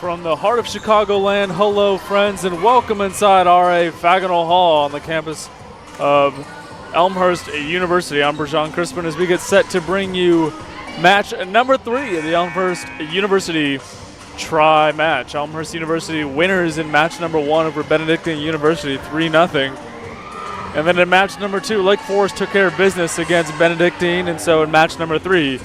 From the heart of Chicagoland, hello friends, and welcome inside RA Faginal Hall on the campus of Elmhurst University. I'm Berjan Crispin as we get set to bring you match number 3 of the Elmhurst University tri-match. Elmhurst University winners in match number 1 over Benedictine University 3-0. And then in match number 2, Lake Forest took care of business against Benedictine, and so in match number 3,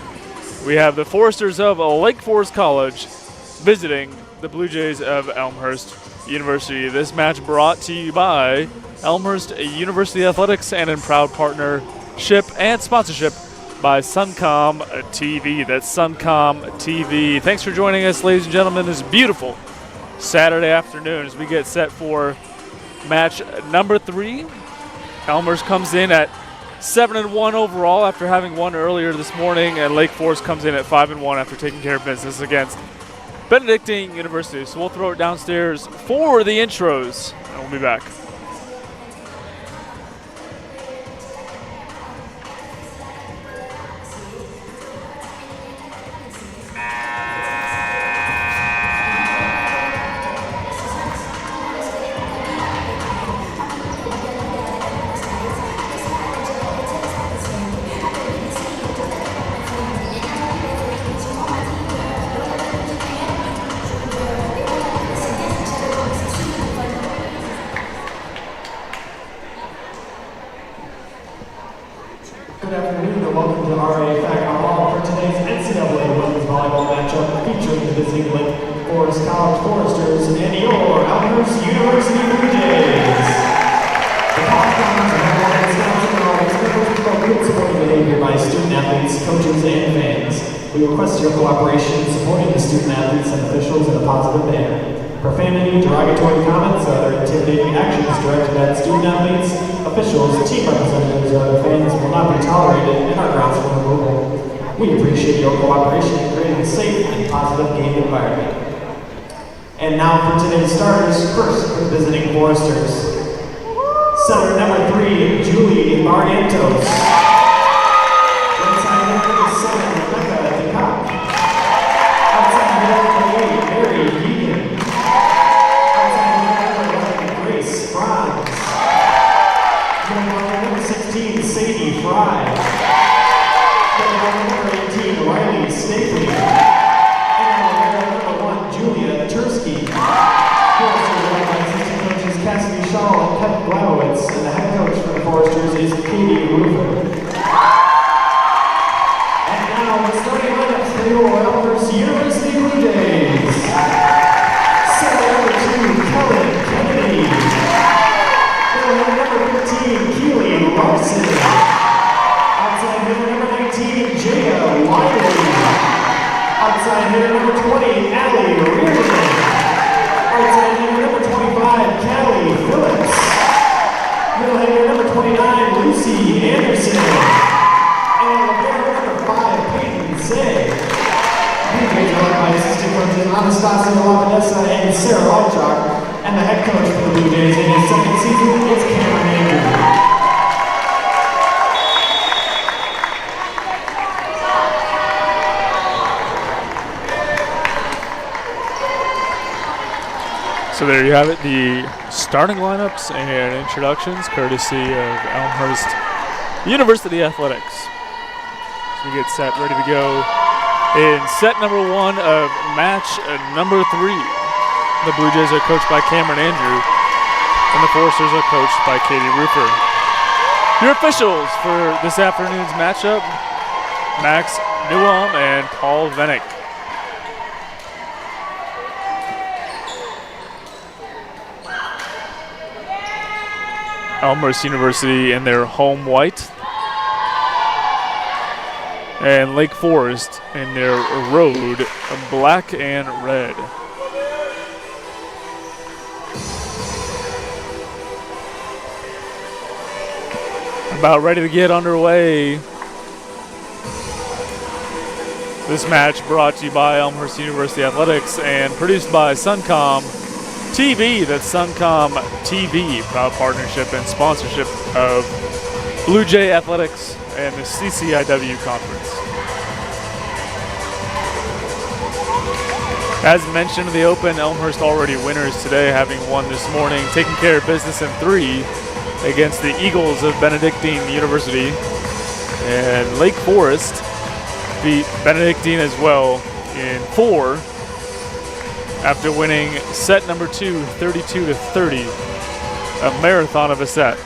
we have the Foresters of Lake Forest College visiting the Blue Jays of Elmhurst University. This match brought to you by Elmhurst University Athletics and in proud partnership and sponsorship by Suncom TV. That's Suncom TV. Thanks for joining us, ladies and gentlemen, this beautiful Saturday afternoon as we get set for match number 3. Elmhurst comes in at 7-1 overall after having won earlier this morning, and Lake Forest comes in at 5-1 after taking care of business against Benedictine University. So we'll throw it downstairs for the intros, and we'll be back. Good afternoon and welcome to RA Faginal Hall for today's NCAA women's volleyball matchup featuring the visiting Lake Forest College Foresters and your Elmhurst University Blue Jays. The Hawkeyes and Hawkeyes Scouts are always promote good supporting behavior by student athletes, coaches, and fans. We request your cooperation in supporting the student athletes and officials in a positive manner. Profanity, derogatory comments, or other intimidating actions directed at student athletes, officials, team representatives, or other fans will not be tolerated in our grounds for removal. We appreciate your cooperation in creating a safe and positive game environment. And now for today's starters, first with visiting Foresters. Setter number 3, Julie Barrientos. Inside number 7, Rebecca DeCock. Outside number 8, Mary Yegan. Grace Franz. Number 16, Sadie Fry. Number 18, Riley Stapley. And number 1, Julia Tursky. Foresters led by assistant coaches Cassidy Shaw and Kevin Glowitz, and the head coach for the Foresters is Katie Roofer. And now the starting lineups for your Elmhurst University Blue Jays. Center number 2, Kellen Kennedy. Number 15, Keely Larson. Outside hitter number 19, Jaya Wiley. Outside hitter number 20, Allie Reardon. Outside hitter number 25, Callie Phillips. Middle hitter number 29, Lucy Anderson. And player number 5, Peyton Say. Blue Jays are led by assistant coaches Anastasia Lavanessa and Sarah Altchuk. And the head coach for the Blue Jays in his second season is Cameron Andrew. So there you have it, the starting lineups and introductions courtesy of Elmhurst University Athletics. So we get set, ready to go in set number 1 of match number 3. The Blue Jays are coached by Cameron Andrew, and the Foresters are coached by Katie Roofer. Your officials for this afternoon's matchup, Max Newham and Paul Vennick. Elmhurst University in their home white, and Lake Forest in their road black and red. About ready to get underway. This match brought to you by Elmhurst University Athletics and produced by Suncom TV. That's Suncom TV, proud partnership and sponsorship of Blue Jay Athletics and the CCIW Conference. As mentioned in the Open, Elmhurst already winners today, having won this morning, taking care of business in 3 against the Eagles of Benedictine University. And Lake Forest beat Benedictine as well in 4 after winning set number 2, 32-30, a marathon of a set.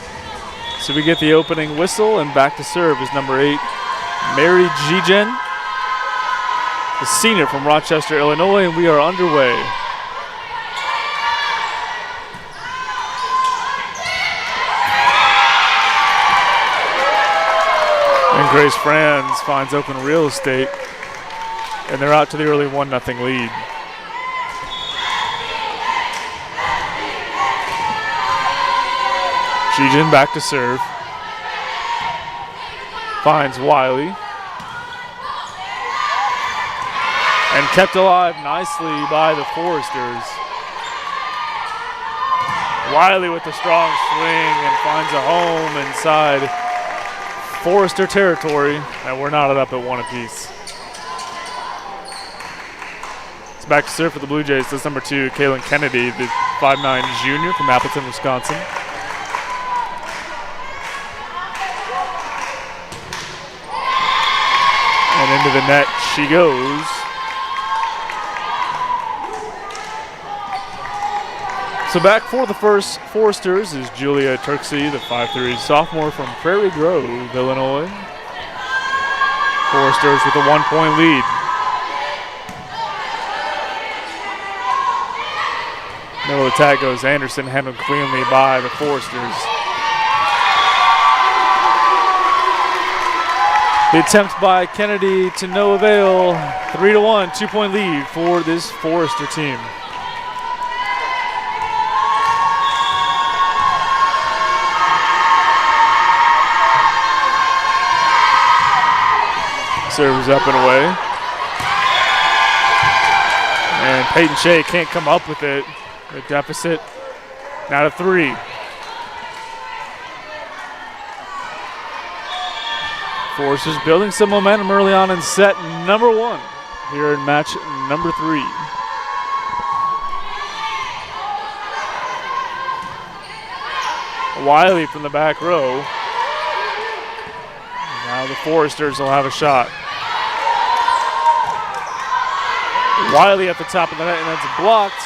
So we get the opening whistle, and back to serve is number 8, Mary Gijen, the senior from Rochester, Illinois, and we are underway. And Grace Franz finds open real estate, and they're out to the early 1-0 lead. Gijen back to serve. Finds Wiley. And kept alive nicely by the Foresters. Wiley with a strong swing and finds a home inside Forester territory, and we're knotted up at 1 apiece. It's back to serve for the Blue Jays. That's number 2, Kaylin Kennedy, the 5'9" junior from Appleton, Wisconsin. And into the net she goes. So back for the first Foresters is Julia Turksey, the 5'3" sophomore from Prairie Grove, Illinois. Foresters with a 1-point lead. Middle attack goes Anderson, handled cleanly by the Foresters. The attempt by Kennedy to no avail. 3-1, 2-point lead for this Forester team. Serves up and away. And Peyton Shea can't come up with it. The deficit now to 3. Foresters building some momentum early on in set number 1 here in match number 3. Wiley from the back row. Now the Foresters will have a shot. Wiley at the top of the net, and that's blocked,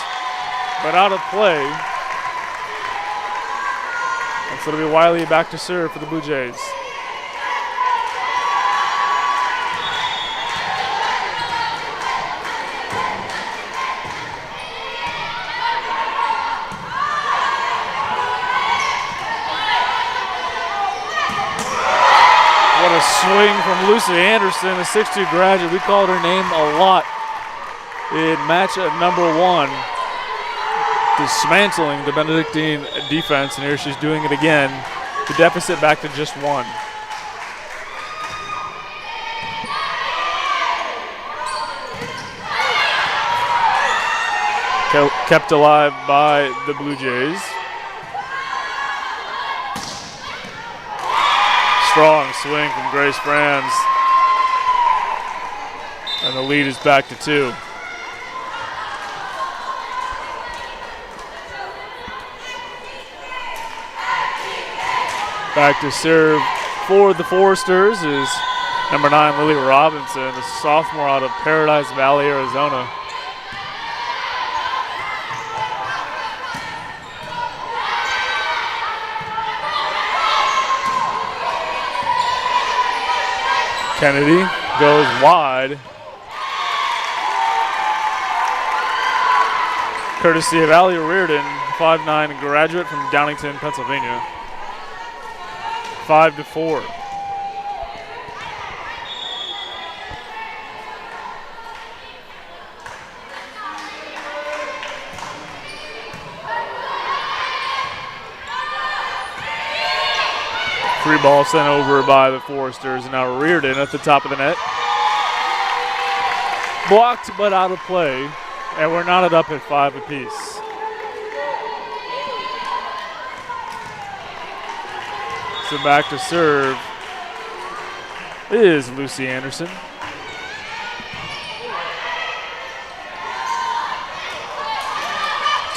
but out of play. And so it'll be Wiley back to serve for the Blue Jays. What a swing from Lucy Anderson, a 6'2" graduate. We called her name a lot in match number 1, dismantling the Benedictine defense, and here she's doing it again. The deficit back to just 1. Kept alive by the Blue Jays. Strong swing from Grace Franz, and the lead is back to 2. Back to serve for the Foresters is number 9, Lily Robinson, a sophomore out of Paradise Valley, Arizona. Kennedy goes wide. Courtesy of Allie Reardon, 5'9" graduate from Downingtown, Pennsylvania. 5-4. Free ball sent over by the Foresters, and now Reardon at the top of the net. Blocked but out of play, and we're knotted up at 5 apiece. So back to serve is Lucy Anderson.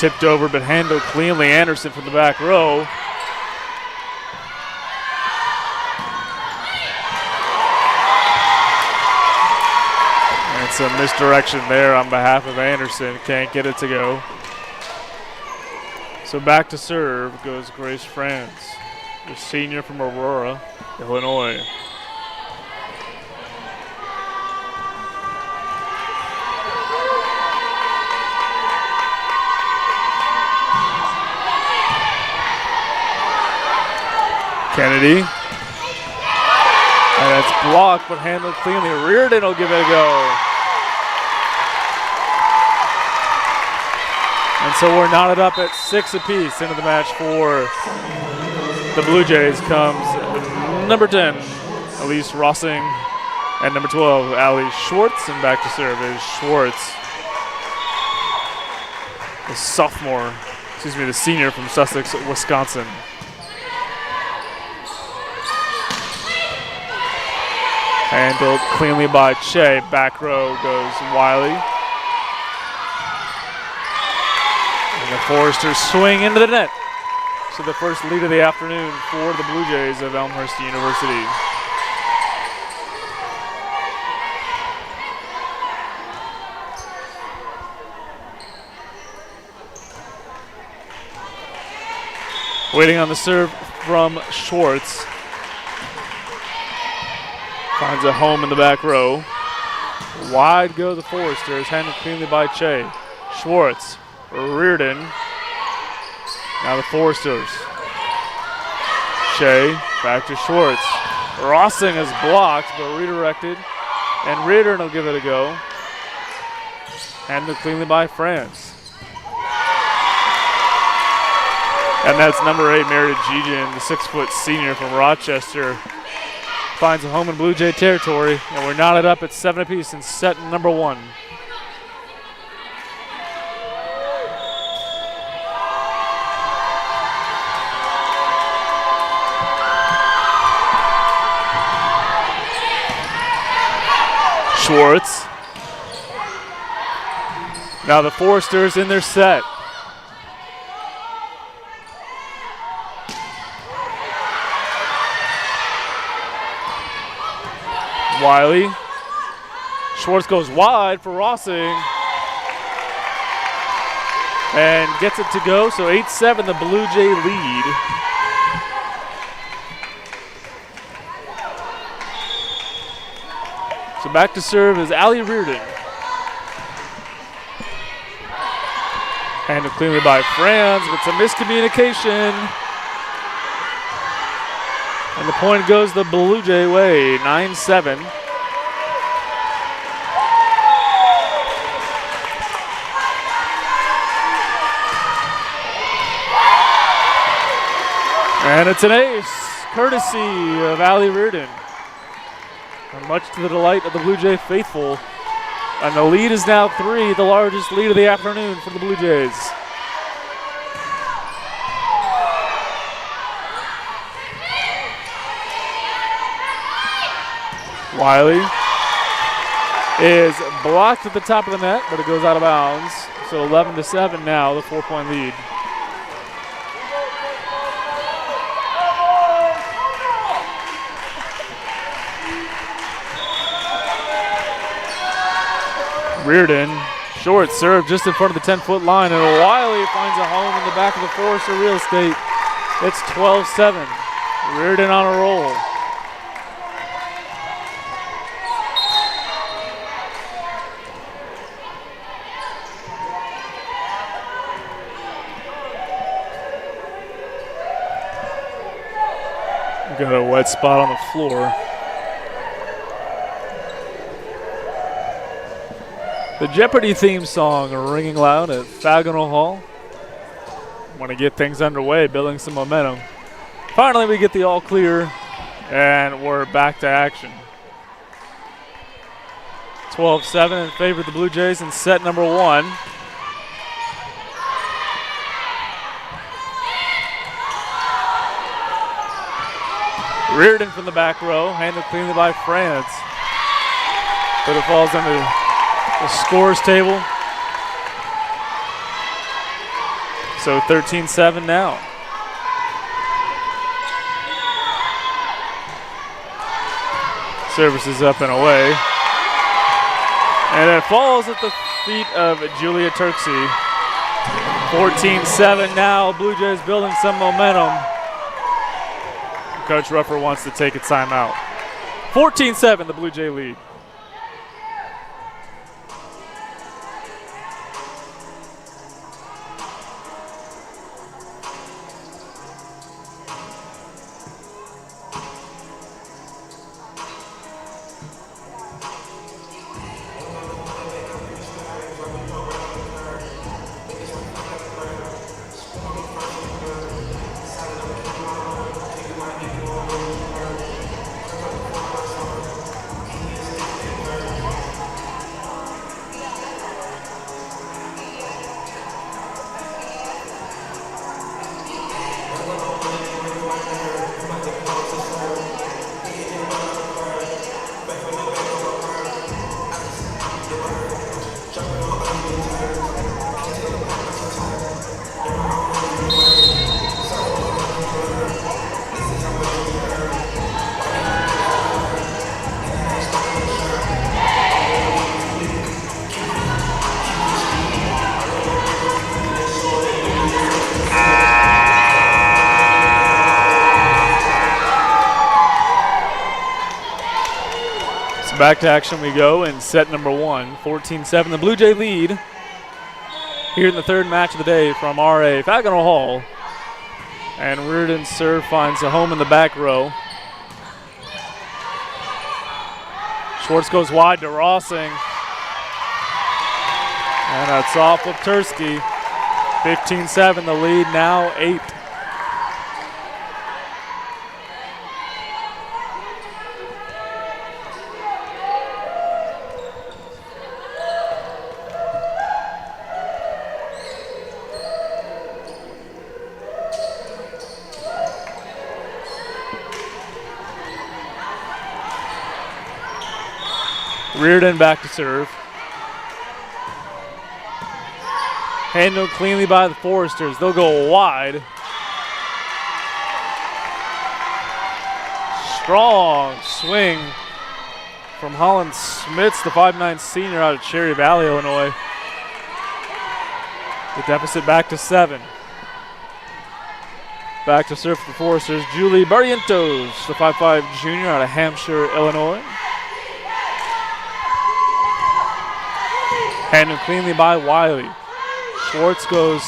tipped over but handled cleanly. Anderson from the back row. And some misdirection there on behalf of Anderson. Can't get it to go. So back to serve goes Grace Franz, the senior from Aurora, Illinois. Kennedy. And it's blocked but handled cleanly. Reardon will give it a go. And so we're knotted up at 6 apiece. Into the match for the Blue Jays comes number 10, Elise Rossing, and number 12, Allie Schwartz. And back to serve is Schwartz, the senior from Sussex, Wisconsin. Handled cleanly by Che. Back row goes Wiley. And the Foresters swing into the net. So the first lead of the afternoon for the Blue Jays of Elmhurst University. Waiting on the serve from Schwartz. Finds a home in the back row. Wide go the Foresters, handled cleanly by Che. Schwartz, Reardon. Now the Foresters. Che, back to Schwartz. Rossing is blocked, but redirected. And Reardon will give it a go. Handled cleanly by Franz. And that's number 8, Meredith Gigian, the 6-foot senior from Rochester. Finds a home in Blue Jay territory, and we're knotted up at 7 apiece in set number 1. Schwartz. Now the Foresters in their set. Wiley. Schwartz goes wide for Rossing. And gets it to go, so 8-7 the Blue Jay lead. So back to serve is Allie Reardon. Handled cleanly by Franz, but some miscommunication. And the point goes the Blue Jay way, 9-7. And it's an ace, courtesy of Allie Reardon. And much to the delight of the Blue Jay faithful. And the lead is now 3, the largest lead of the afternoon for the Blue Jays. Wiley is blocked at the top of the net, but it goes out of bounds. So 11-7 now, the 4-point lead. Reardon, short serve just in front of the 10-foot line, and Wiley finds a home in the back of the Forester real estate. It's 12-7. Reardon on a roll. Got a wet spot on the floor. The Jeopardy theme song ringing loud at Fagonal Hall. Want to get things underway, building some momentum. Finally, we get the all clear, and we're back to action. 12-7 in favor of the Blue Jays in set number 1. Reardon from the back row, handled cleanly by Franz. But it falls under the scores table. So 13-7 now. Service is up and away. And it falls at the feet of Julia Turksey. 14-7 now. Blue Jays building some momentum. Coach Ruffer wants to take a timeout. 14-7, the Blue Jay lead. Back to action we go in set number 1, 14-7. The Blue Jay lead here in the third match of the day from RA Fagnall Hall. And Reardon's serve finds a home in the back row. Schwartz goes wide to Rossing. And that's off of Tursky. 15-7, the lead now 8. Reardon back to serve. Handled cleanly by the Foresters. They'll go wide. Strong swing from Holland Smits, the 5'9" senior out of Cherry Valley, Illinois. The deficit back to 7. Back to serve for the Foresters. Julie Barrientos, the 5'5" junior out of Hampshire, Illinois. Handled cleanly by Wiley. Schwartz goes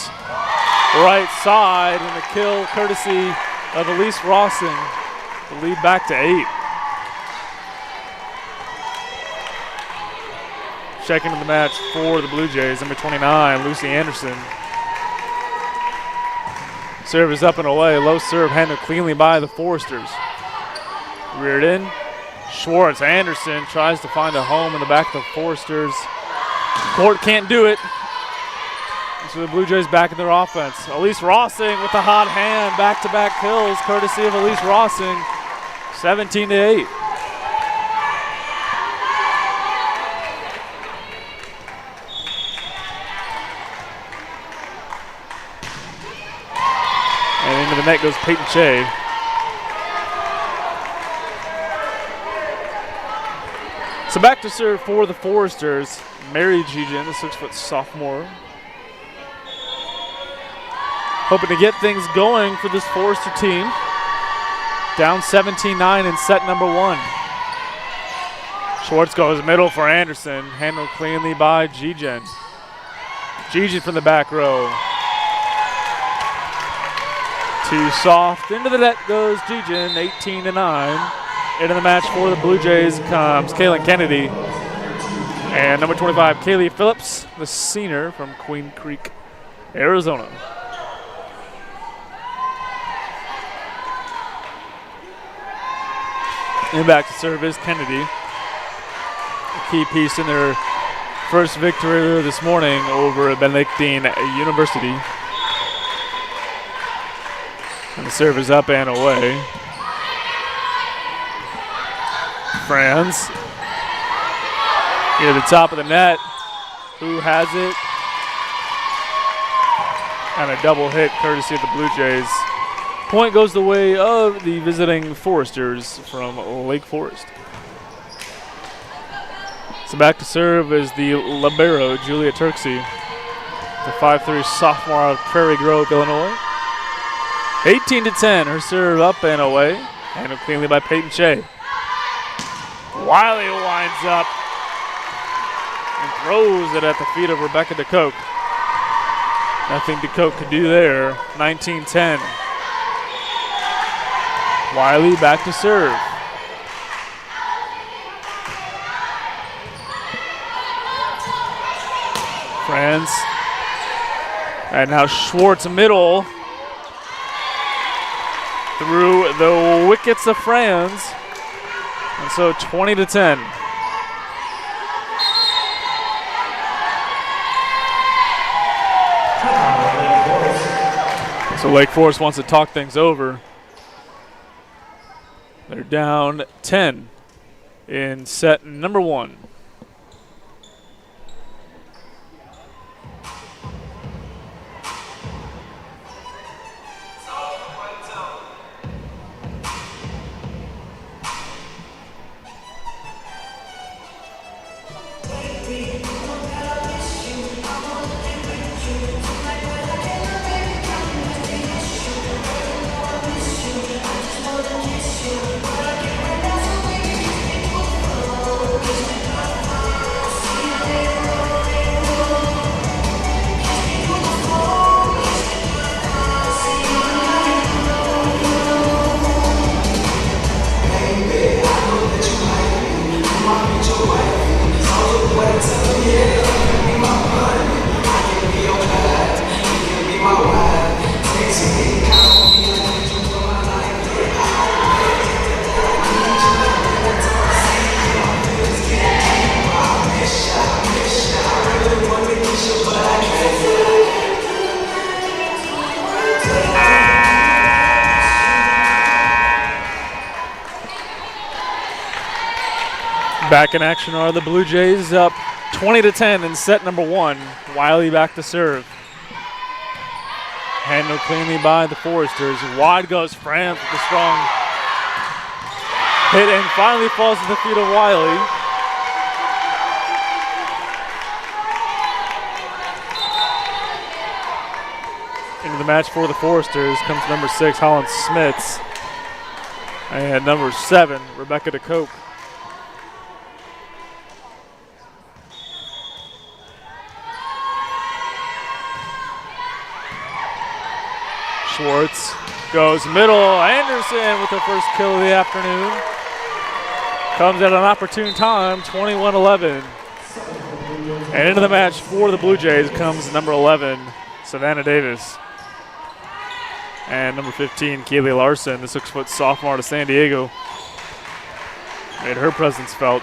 right side, and the kill courtesy of Elise Rossing. The lead back to 8. Checking into the match for the Blue Jays, number 29, Lucy Anderson. Serve is up and away. Low serve handled cleanly by the Foresters. Reared in. Schwartz. Anderson tries to find a home in the back of the Foresters. Court can't do it. So the Blue Jays back in their offense. Elise Rossing with the hot hand. Back-to-back kills courtesy of Elise Rossing. 17-8. And into the net goes Peyton Shea. So back to serve for the Foresters. Mary Gijan, the 6-foot sophomore. Hoping to get things going for this Forester team. Down 17-9 in set number 1. Schwartz goes middle for Anderson. Handled cleanly by Gijan. Gijan from the back row. Too soft. Into the net goes Gijan, 18-9. Into the match for the Blue Jays comes Kaylin Kennedy. And number 25, Kaylee Phillips, the senior from Queen Creek, Arizona. And back to serve is Kennedy. A key piece in their first victory this morning over Benedictine University. And the serve is up and away. Franz. Near the top of the net. Who has it? and a double hit courtesy of the Blue Jays. Point goes the way of the visiting Foresters from Lake Forest. So back to serve is the libero, Julia Turksey, the 5'3" sophomore out of Prairie Grove, Illinois. 18-10, her serve up and away. Handled cleanly by Peyton Shea. Wiley winds up and throws it at the feet of Rebecca DeCoke. Nothing DeCoke could do there. 19-10. Wiley back to serve. Franz. And now Schwartz middle. Through the wickets of Franz. And so 20-10. So Lake Forest wants to talk things over. They're down 10 in set number 1. Back in action are the Blue Jays, up 20-10 in set number 1. Wiley back to serve. Handled cleanly by the Foresters. Wide goes Franz with a strong hit and finally falls to the feet of Wiley. Into the match for the Foresters comes number 6, Holland Smits, and number 7, Rebecca DeCoke. Schwartz goes middle. Anderson with her first kill of the afternoon. Comes at an opportune time, 21-11. And into the match for the Blue Jays comes number 11, Savannah Davis. And number 15, Keely Larson, the 6-foot sophomore to San Diego. Made her presence felt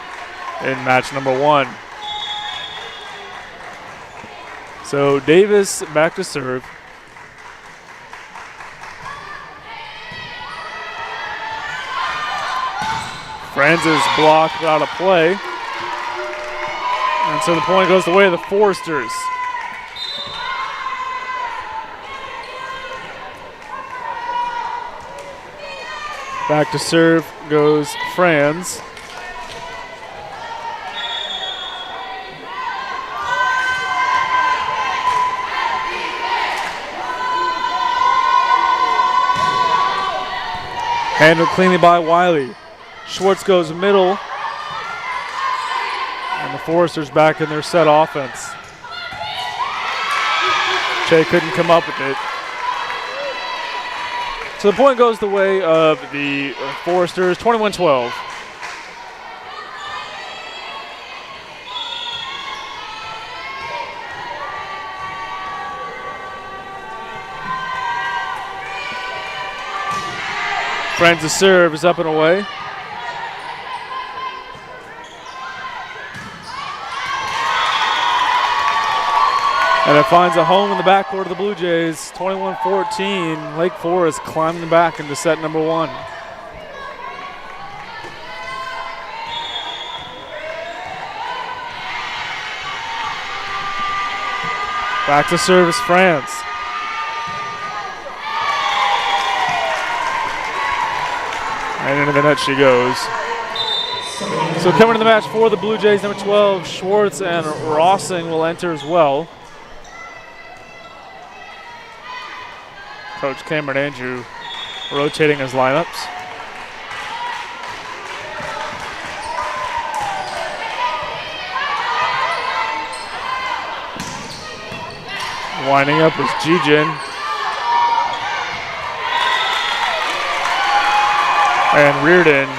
in match number 1. So Davis back to serve. Franz is blocked out of play. And so the point goes the way of the Foresters. Back to serve goes Franz. Handled cleanly by Wiley. Schwartz goes middle, and the Foresters back in their set offense. Shea couldn't come up with it. So the point goes the way of the Foresters, 21-12. Franz' serve is up and away. And it finds a home in the backcourt of the Blue Jays. 21-14. Lake Forest climbing back into set number 1. Back to service, Franz. And into the net she goes. So coming to the match for the Blue Jays, number 12, Schwartz and Rossing will enter as well. Coach Cameron Andrew rotating his lineups. Winding up is Jijin. And Reardon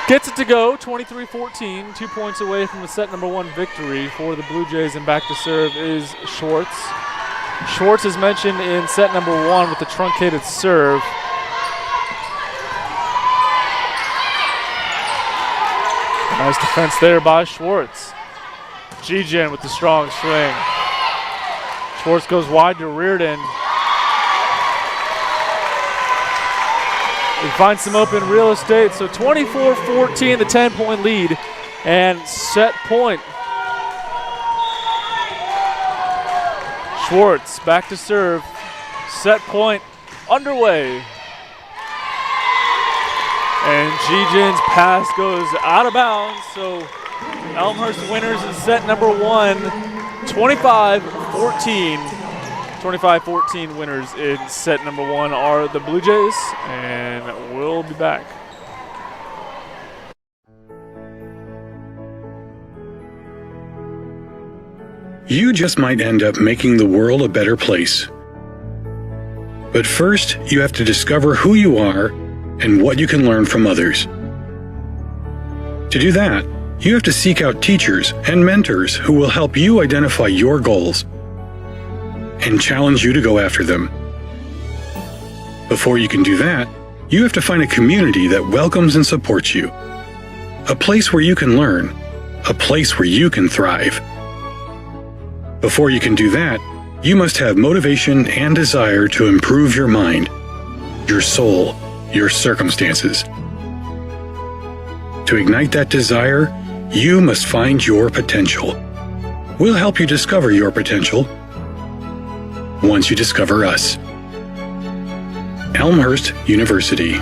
gets it to go, 23-14, 2 points away from the set number 1 victory for the Blue Jays, and back to serve is Schwartz. Schwartz is mentioned in set number 1 with the truncated serve. Nice defense there by Schwartz. Jijin with the strong swing. Schwartz goes wide to Reardon. He finds some open real estate, so 24-14, the 10-point lead, and set point. Schwartz back to serve, set point underway. And Jijin's pass goes out of bounds, so Elmhurst winners in set number 1, 25-14. 25-14 winners in set number 1 are the Blue Jays, and we'll be back. You just might end up making the world a better place. But first, you have to discover who you are and what you can learn from others. To do that, you have to seek out teachers and mentors who will help you identify your goals and challenge you to go after them. Before you can do that, you have to find a community that welcomes and supports you. A place where you can learn. A place where you can thrive. Before you can do that, you must have motivation and desire to improve your mind, your soul, your circumstances. To ignite that desire, you must find your potential. We'll help you discover your potential once you discover us. Elmhurst University.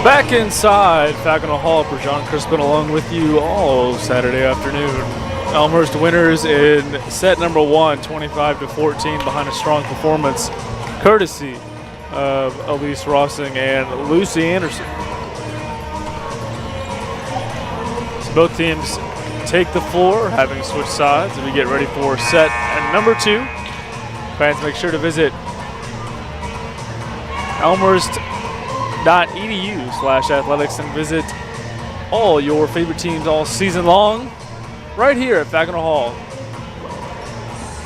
Back inside Fagnall Hall, John Crispin along with you all Saturday afternoon. Elmhurst winners in set number 1, 25-14, behind a strong performance courtesy of Elise Rossing and Lucy Anderson. So both teams take the floor, having switched sides, as we get ready for set number 2. Fans, make sure to visit elmhurst.edu/athletics and visit all your favorite teams all season long right here at Fagnall Hall.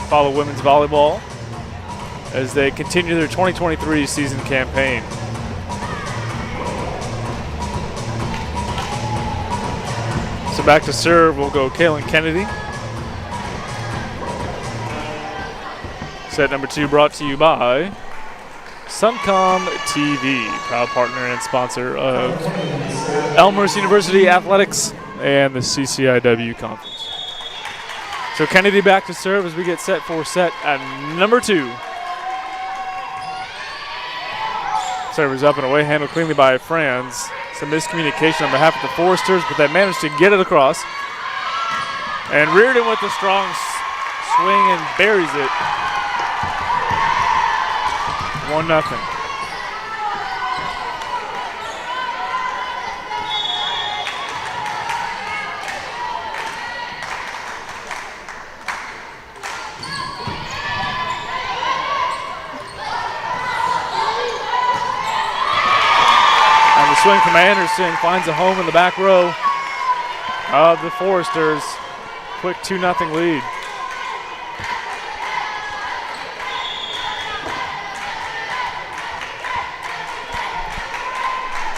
Follow women's volleyball as they continue their 2023 season campaign. So back to serve will go Kaylin Kennedy. Set number 2 brought to you by Suncom TV, proud partner and sponsor of Elmhurst University Athletics and the CCIW Conference. So Kennedy back to serve as we get set for set at number 2. Servers up and away, handled cleanly by Franz. Some miscommunication on behalf of the Foresters, but they managed to get it across. And Reardon with a strong swing and buries it. 1-0. Swing from Anderson finds a home in the back row of the Foresters. Quick 2-0 lead.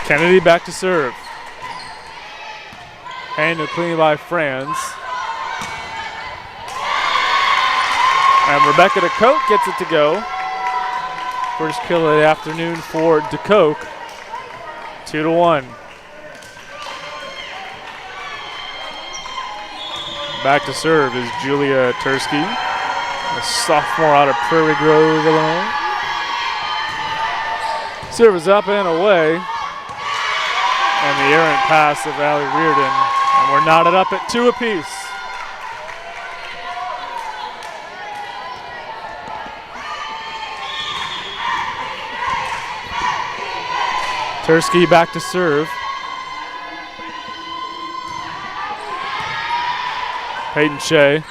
Kennedy back to serve. Handled cleanly by Franz. And Rebecca DeCoke gets it to go. First kill of the afternoon for DeCoke. 2-1. Back to serve is Julia Tursky, a sophomore out of Prairie Grove, Illinois. Serve is up and away. And the errant pass of Allie Reardon. And we're knotted up at 2 apiece. Tursky back to serve. Peyton Shea.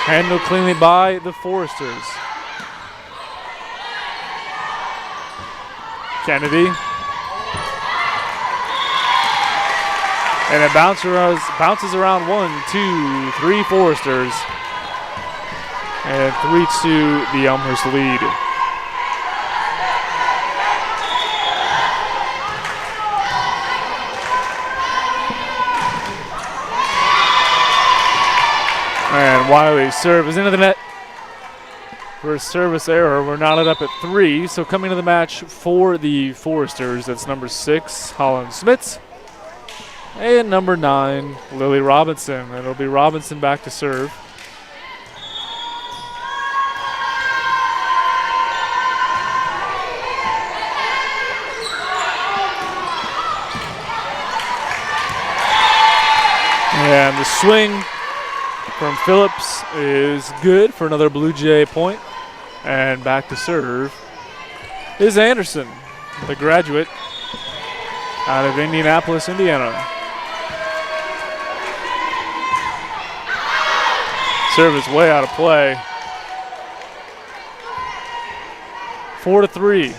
Handled cleanly by the Foresters. Kennedy. And it bounces around 1, 2, 3 Foresters. And 3-2 the Elmhurst lead. And Wiley's serve is into the net for a service error. We're knotted up at 3. So coming to the match for the Foresters, that's number 6, Holland Smits. And number 9, Lily Robinson. It'll be Robinson back to serve. And the swing from Phillips is good for another Blue Jay point. And back to serve is Anderson, the graduate out of Indianapolis, Indiana. Serve is way out of play. 4-3.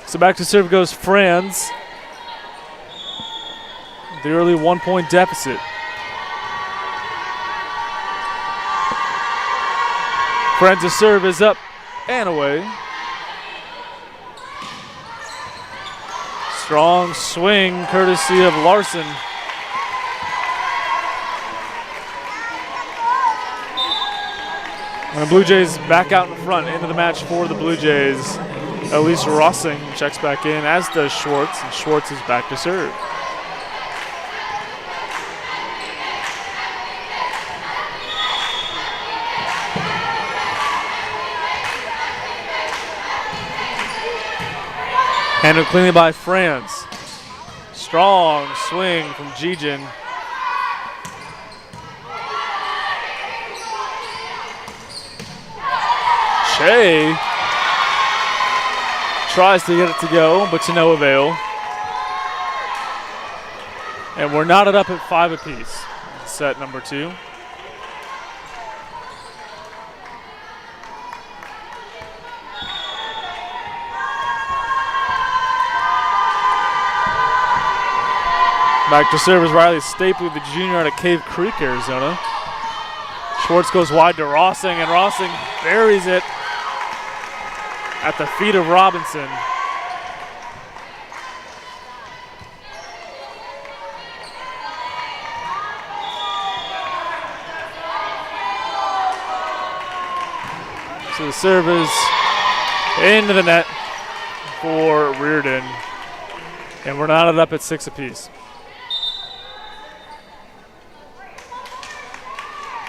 So back to serve goes Franz. The early 1-point deficit. Franz's serve is up and away. Strong swing courtesy of Larson. And the Blue Jays back out in front into the match for the Blue Jays. Elise Rossing checks back in, as does Schwartz, and Schwartz is back to serve. Handled cleanly by Franz. Strong swing from Gijin. Shea tries to get it to go, but to no avail. And we're knotted up at 5 apiece. Set number 2. Back to serve is Riley Stapley, the junior out of Cave Creek, Arizona. Schwartz goes wide to Rossing, and Rossing buries it at the feet of Robinson. So the serve is into the net for Reardon. And we're knotted up at 6 apiece.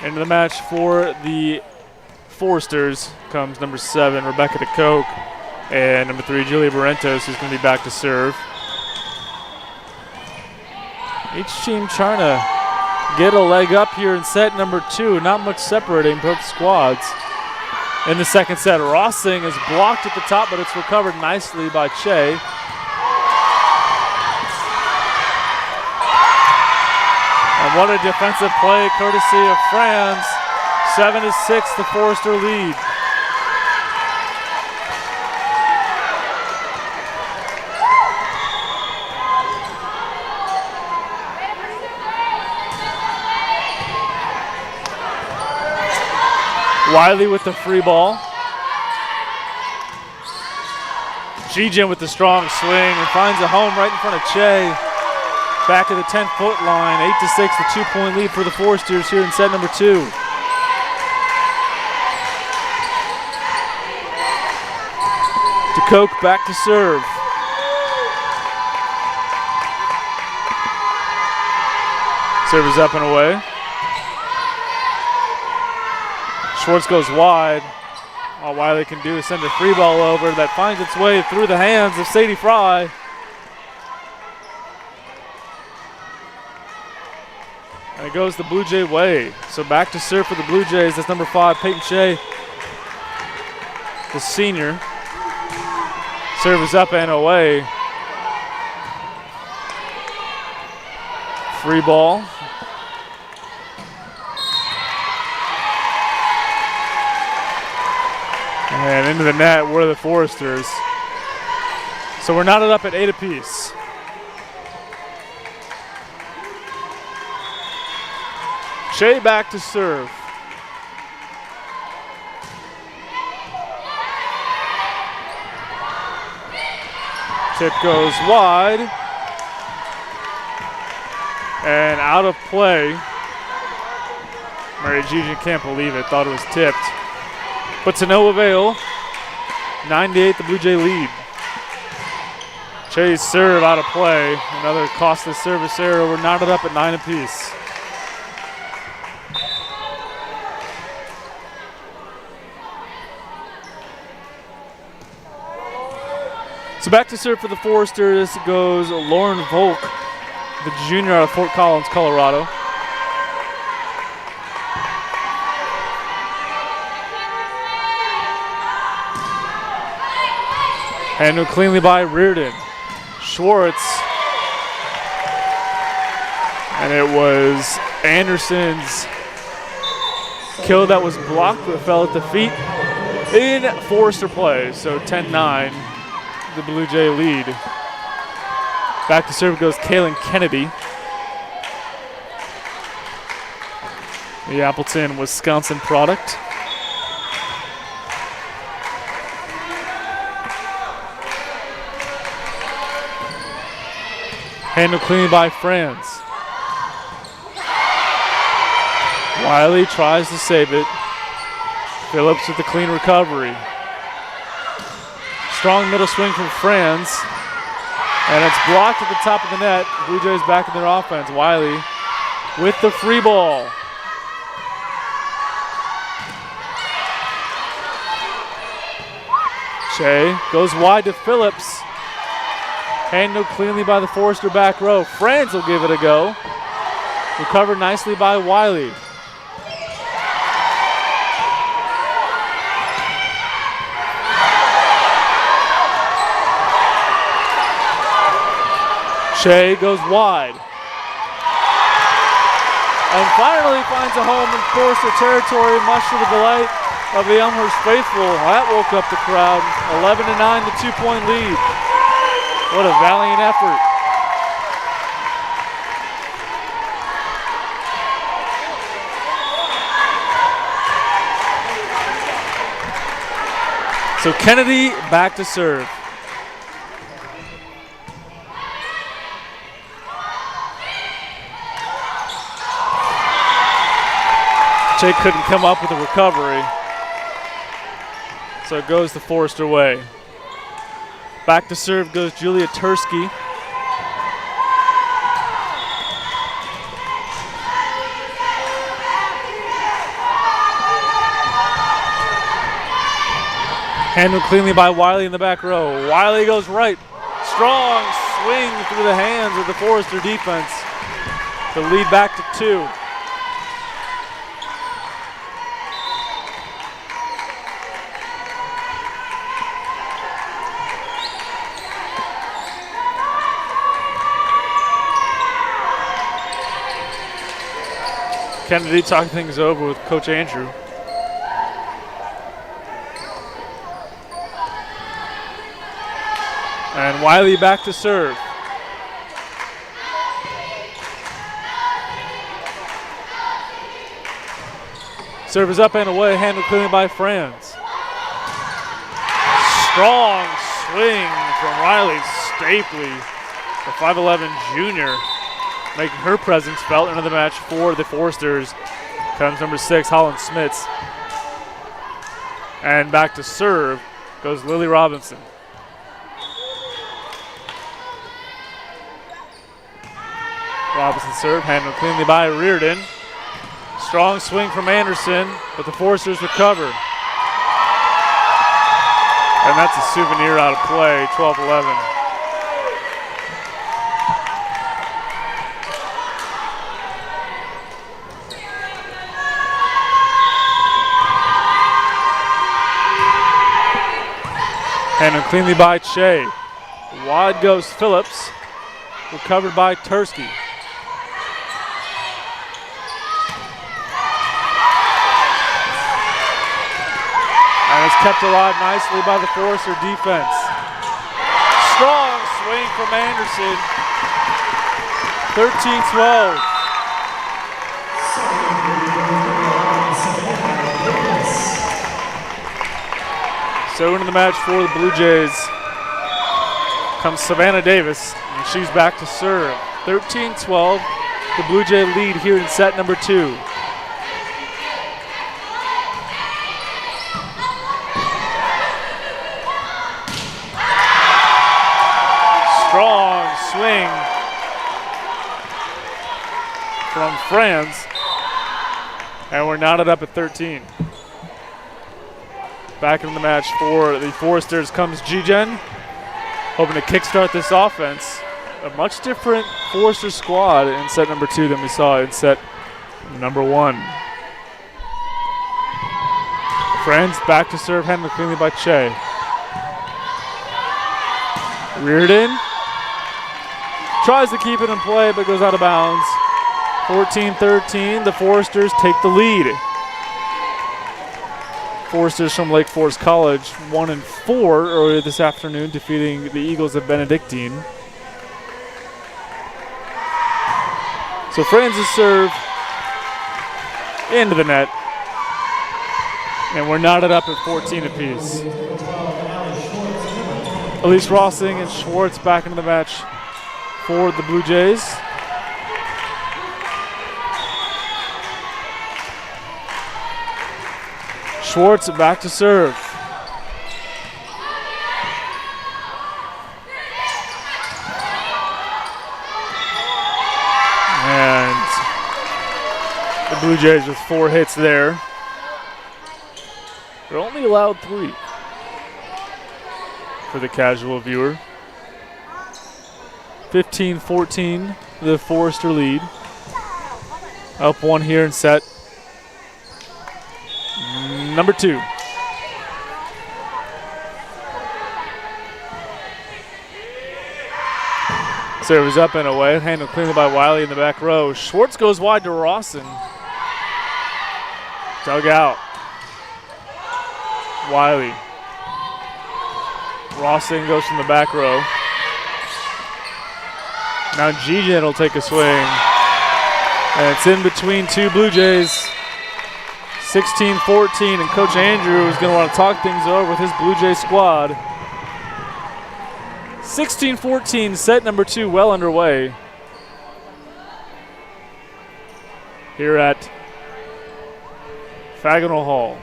Into the match for the Foresters comes number 7, Rebecca DeCoke, and number 3, Julia Barrentos, who's going to be back to serve. Each team trying to get a leg up here in set number 2. Not much separating both squads. In the second set, Rossing is blocked at the top, but it's recovered nicely by Che. And what a defensive play courtesy of Franz. 7-6, the Forester lead. Wiley with the free ball. Gijin with the strong swing and finds a home right in front of Che. Back at the 10-foot line, 8-6, the 2-point lead for the Foresters here in set number 2. DeCoke back to serve. Serve is up and away. Schwartz goes wide. All Wiley can do is send a free ball over that finds its way through the hands of Sadie Fry. And it goes the Blue Jay way. So back to serve for the Blue Jays. That's number 5, Peyton Shea, the senior. Serve is up and away. Free ball. And into the net were the Foresters. So we're knotted up at 8 apiece. Shea back to serve. Tip goes wide. And out of play. Mary Gijin can't believe it, thought it was tipped. But to no avail. 9-8, the Blue Jay lead. Che's serve out of play. Another costly service error. We're knotted up at 9 apiece. So back to serve for the Foresters goes Lauren Volk, the junior out of Fort Collins, Colorado. Handled cleanly by Reardon. Schwartz. And it was Anderson's kill that was blocked but fell at the feet in Forester play. So 10-9, the Blue Jay lead. Back to serve goes Kaylin Kennedy. The Appleton, Wisconsin product. Handled cleanly by Franz. Wiley tries to save it. Phillips with the clean recovery. Strong middle swing from Franz. And it's blocked at the top of the net. Blue Jays back in their offense. Wiley with the free ball. Shea goes wide to Phillips. Handled cleanly by the Forester back row. Franz will give it a go. Recovered nicely by Wiley. Shea goes wide. And finally finds a home in Forester territory, much to the delight of the Elmhurst faithful. That woke up the crowd. 11-9, the 2-point lead. What a valiant effort. So Kennedy back to serve. Jake couldn't come up with a recovery. So it goes the Forrester way. Back to serve goes Julia Tursky. Handled cleanly by Wiley in the back row. Wiley goes right. Strong swing through the hands of the Forrester defense. The lead back to 2. Kennedy talking things over with Coach Andrew. And Wiley back to serve. Serve is up and away, handled cleanly by Franz. Strong swing from Riley Stapley, the 5'11 junior, making her presence felt into the match for the Forresters. Comes number 6, Holland Smits. And back to serve goes Lily Robinson. Robinson serve, handled cleanly by Reardon. Strong swing from Anderson, but the Forresters recover. And that's a souvenir out of play, 12-11. Handled cleanly by Che. Wide goes Phillips, recovered by Tursky. And it's kept alive nicely by the Forrester defense. Strong swing from Anderson. 13-12. So into the match for the Blue Jays comes Savannah Davis, and she's back to serve. 13-12, the Blue Jay lead here in set number 2. Strong swing from Franz, and we're knotted up at 13. Back in the match for the Forresters comes G-Gen, hoping to kickstart this offense. A much different Forrester squad in set number 2 than we saw in set number 1. Franz back to serve, handled cleanly by Che. Reardon tries to keep it in play, but goes out of bounds. 14-13, the Forresters take the lead. Forresters from Lake Forest College, 1-4 earlier this afternoon, defeating the Eagles of Benedictine. So Franz's serve into the net, and we're knotted up at 14 apiece. Elise Rossing and Schwartz back into the match for the Blue Jays. Schwartz back to serve. And the Blue Jays with 4 hits there. They're only allowed 3 for the casual viewer. 15-14, the Forrester lead. Up 1 here in set number 2. Serve is up and away, handled cleanly by Wiley in the back row. Schwartz goes wide to Rawson. Dug out. Wiley. Rawson goes from the back row. Now G-Gen will take a swing. And it's in between 2 Blue Jays. 16-14, and Coach Andrew is going to want to talk things over with his Blue Jay squad. 16-14, set number 2 well underway here at Fagnal Hall.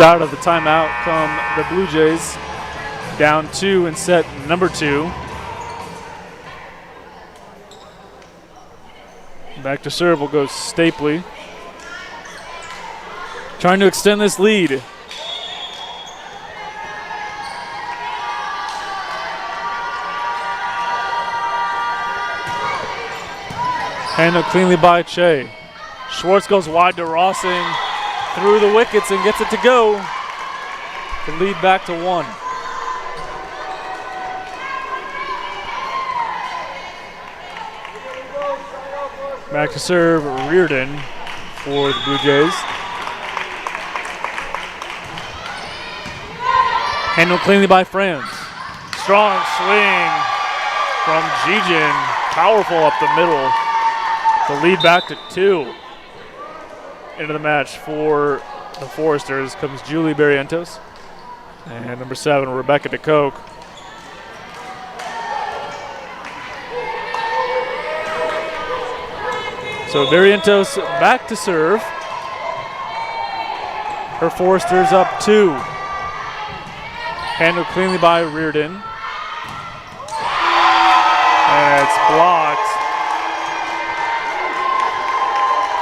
Out of the timeout come the Blue Jays, down 2 in set number 2. Back to serve will go Stapley, trying to extend this lead. Handled cleanly by Che. Schwartz goes wide to Rossing. Through the wickets and gets it to go. The lead back to 1. Back to serve Reardon for the Blue Jays. Handled cleanly by Franz. Strong swing from Gijin. Powerful up the middle. The lead back to 2. Into the match for the Foresters comes Julie Barrientos and number 7, Rebecca DeCoke. So Barrientos back to serve. Her Foresters up 2. Handled cleanly by Reardon. And it's blocked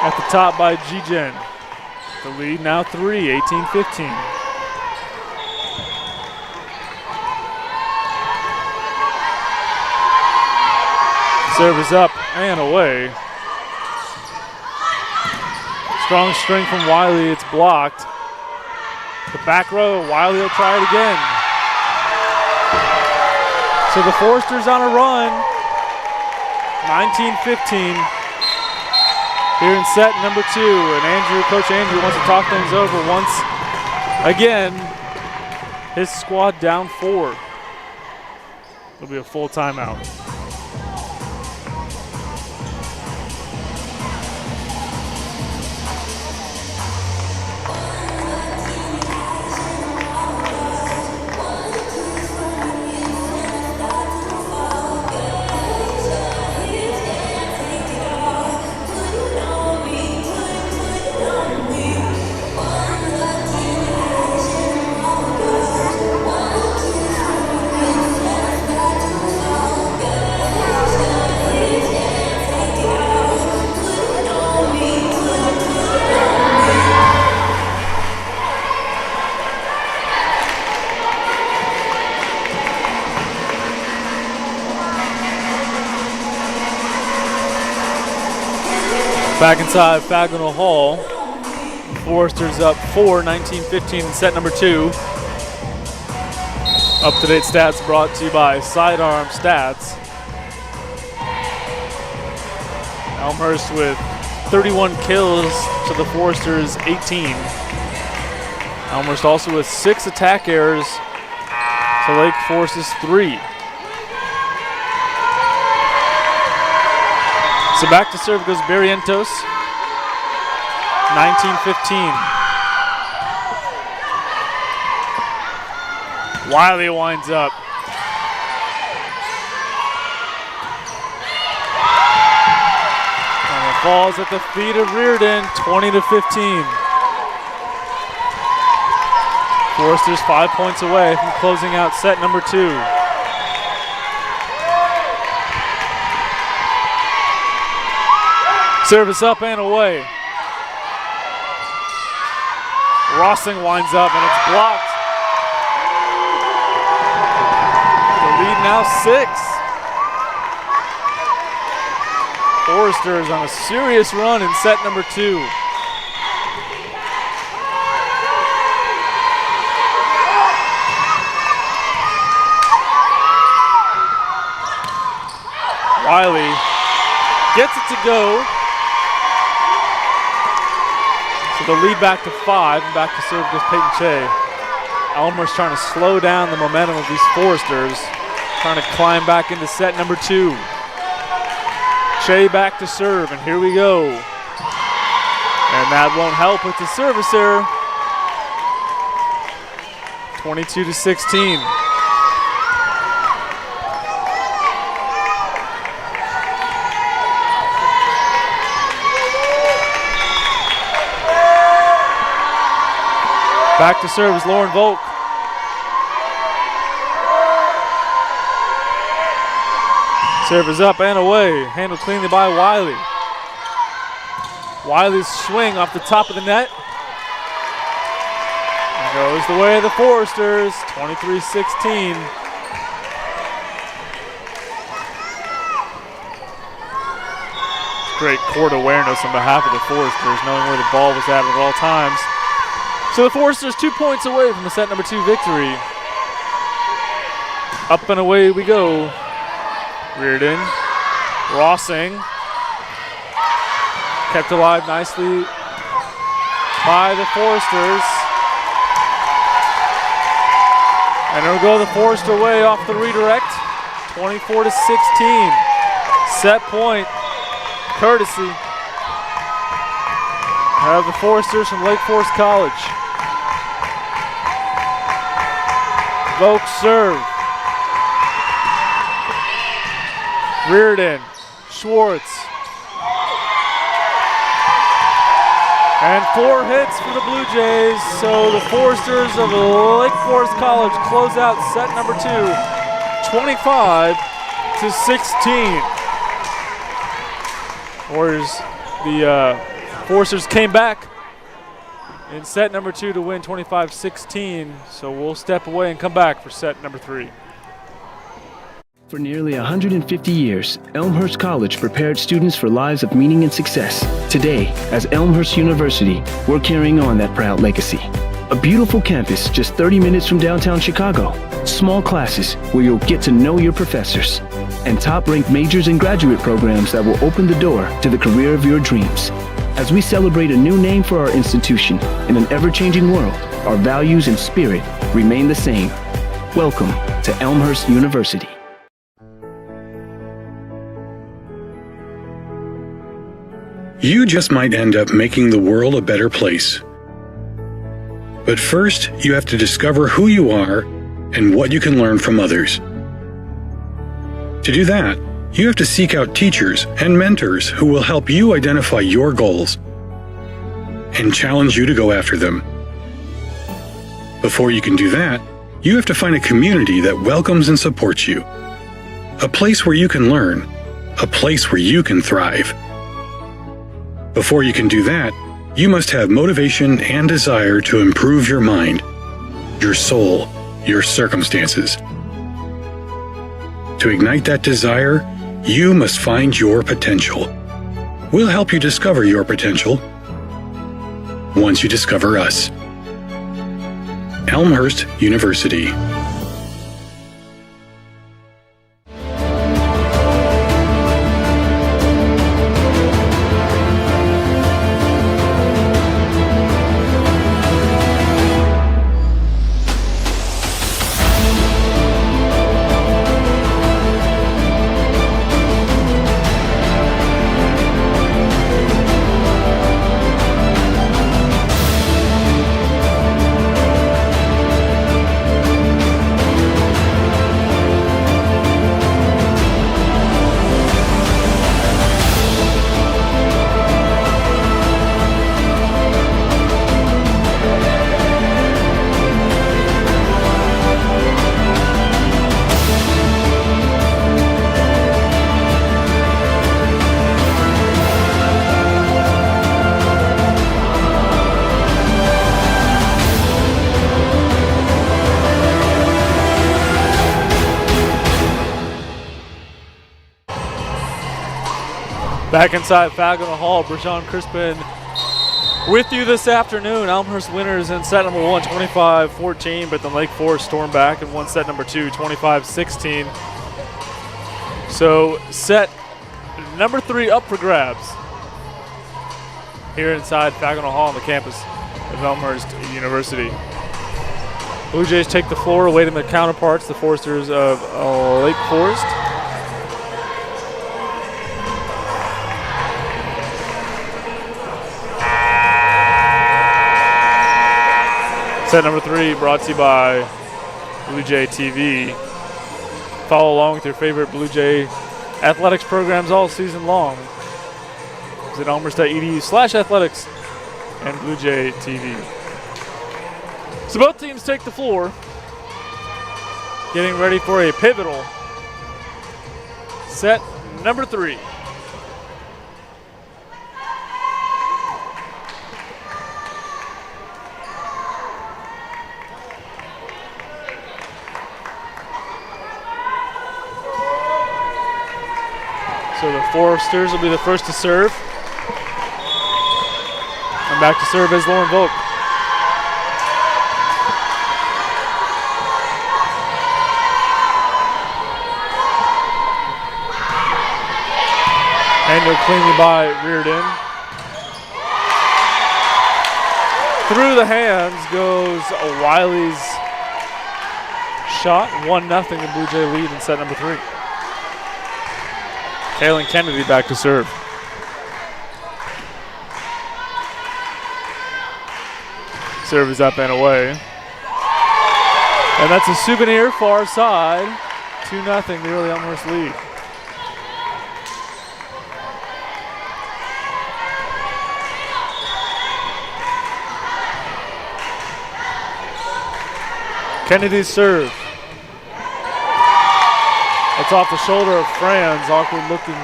at the top by G-Gen. The lead now 3, 18-15. Serve is up and away. Strong string from Wiley, it's blocked. The back row, Wiley will try it again. So the Foresters on a run, 19-15. Here in set number 2, and Coach Andrew wants to talk things over once again. His squad down 4. It'll be a full timeout. Back inside Fagnal Hall. Foresters up 4, 19-15 in set number 2. Up-to-date stats brought to you by Sidearm Stats. Elmhurst with 31 kills to the Foresters' 18. Elmhurst also with 6 attack errors to Lake Forest's 3. So back to serve goes Barrientos, 19-15. Wiley winds up. And the falls at the feet of Reardon, 20-15. Foresters 5 points away from closing out set number 2. Service up and away. Rossing winds up and it's blocked. The lead now 6. Foresters on a serious run in set number 2. Wiley gets it to go. So the lead back to 5 and back to serve with Peyton Che. Elmhurst trying to slow down the momentum of these Foresters, trying to climb back into set number 2. Che back to serve, and here we go. And that won't help with the service error. 22-16. Back to serve is Lauren Volk. Serve is up and away. Handled cleanly by Wiley. Wiley's swing off the top of the net. And goes the way of the Foresters, 23-16. Great court awareness on behalf of the Foresters, knowing where the ball was at all times. So the Foresters 2 points away from the set number 2 victory. Up and away we go. Reardon, Rossing, kept alive nicely by the Foresters. And it'll go the Forester way off the redirect, 24-16. Set point, courtesy of the Foresters from Lake Forest College. Volk serve. Reardon, Schwartz. And 4 hits for the Blue Jays. So the Foresters of Lake Forest College close out set number 2, 25-16. The Foresters came back in set number 2 to win 25-16. So we'll step away and come back for set number 3. For nearly 150 years, Elmhurst College prepared students for lives of meaning and success. Today, as Elmhurst University, we're carrying on that proud legacy. A beautiful campus just 30 minutes from downtown Chicago. Small classes where you'll get to know your professors. And top-ranked majors and graduate programs that will open the door to the career of your dreams. As we celebrate a new name for our institution in an ever-changing world, our values and spirit remain the same. Welcome to Elmhurst University. You just might end up making the world a better place. But first, you have to discover who you are and what you can learn from others. To do that, you have to seek out teachers and mentors who will help you identify your goals and challenge you to go after them. Before you can do that, you have to find a community that welcomes and supports you. A place where you can learn, a place where you can thrive. Before you can do that, you must have motivation and desire to improve your mind, your soul, your circumstances. To ignite that desire, you must find your potential. We'll help you discover your potential once you discover us. Elmhurst University. Back inside Fagonal Hall, Brajon Crispin with you this afternoon. Elmhurst winners in set number 1, 25-14, but then Lake Forest stormed back and won set number 2, 25-16. So set number 3 up for grabs here inside Fagonal Hall on the campus of Elmhurst University. Blue Jays take the floor, awaiting their counterparts, the Foresters of Lake Forest. Set number 3 brought to you by Blue Jay TV. Follow along with your favorite Blue Jay athletics programs all season long. Visit elmhurst.edu/athletics and Blue Jay TV. So both teams take the floor, getting ready for a pivotal set number 3. So the Foresters will be the first to serve. And back to serve is Lauren Volk. Handled cleanly by Reardon. Through the hands goes Wiley's shot. 1-0 the Blue Jay lead in set number 3. Kaylin Kennedy back to serve. Serve is up and away. And that's a souvenir far side. 2-0 the early Elmhurst lead. Kennedy's serve. It's off the shoulder of Franz. Awkward looking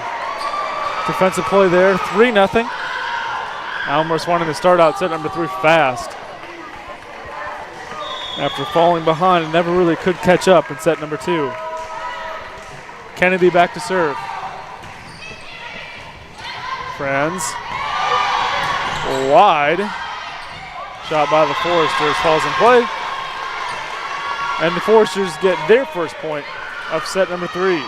defensive play there. 3-0. Elmhurst wanting to start out set number 3 fast. After falling behind and never really could catch up in set number 2. Kennedy back to serve. Franz. Wide. Shot by the Foresters falls in play. And the Foresters get their first point of set number 3.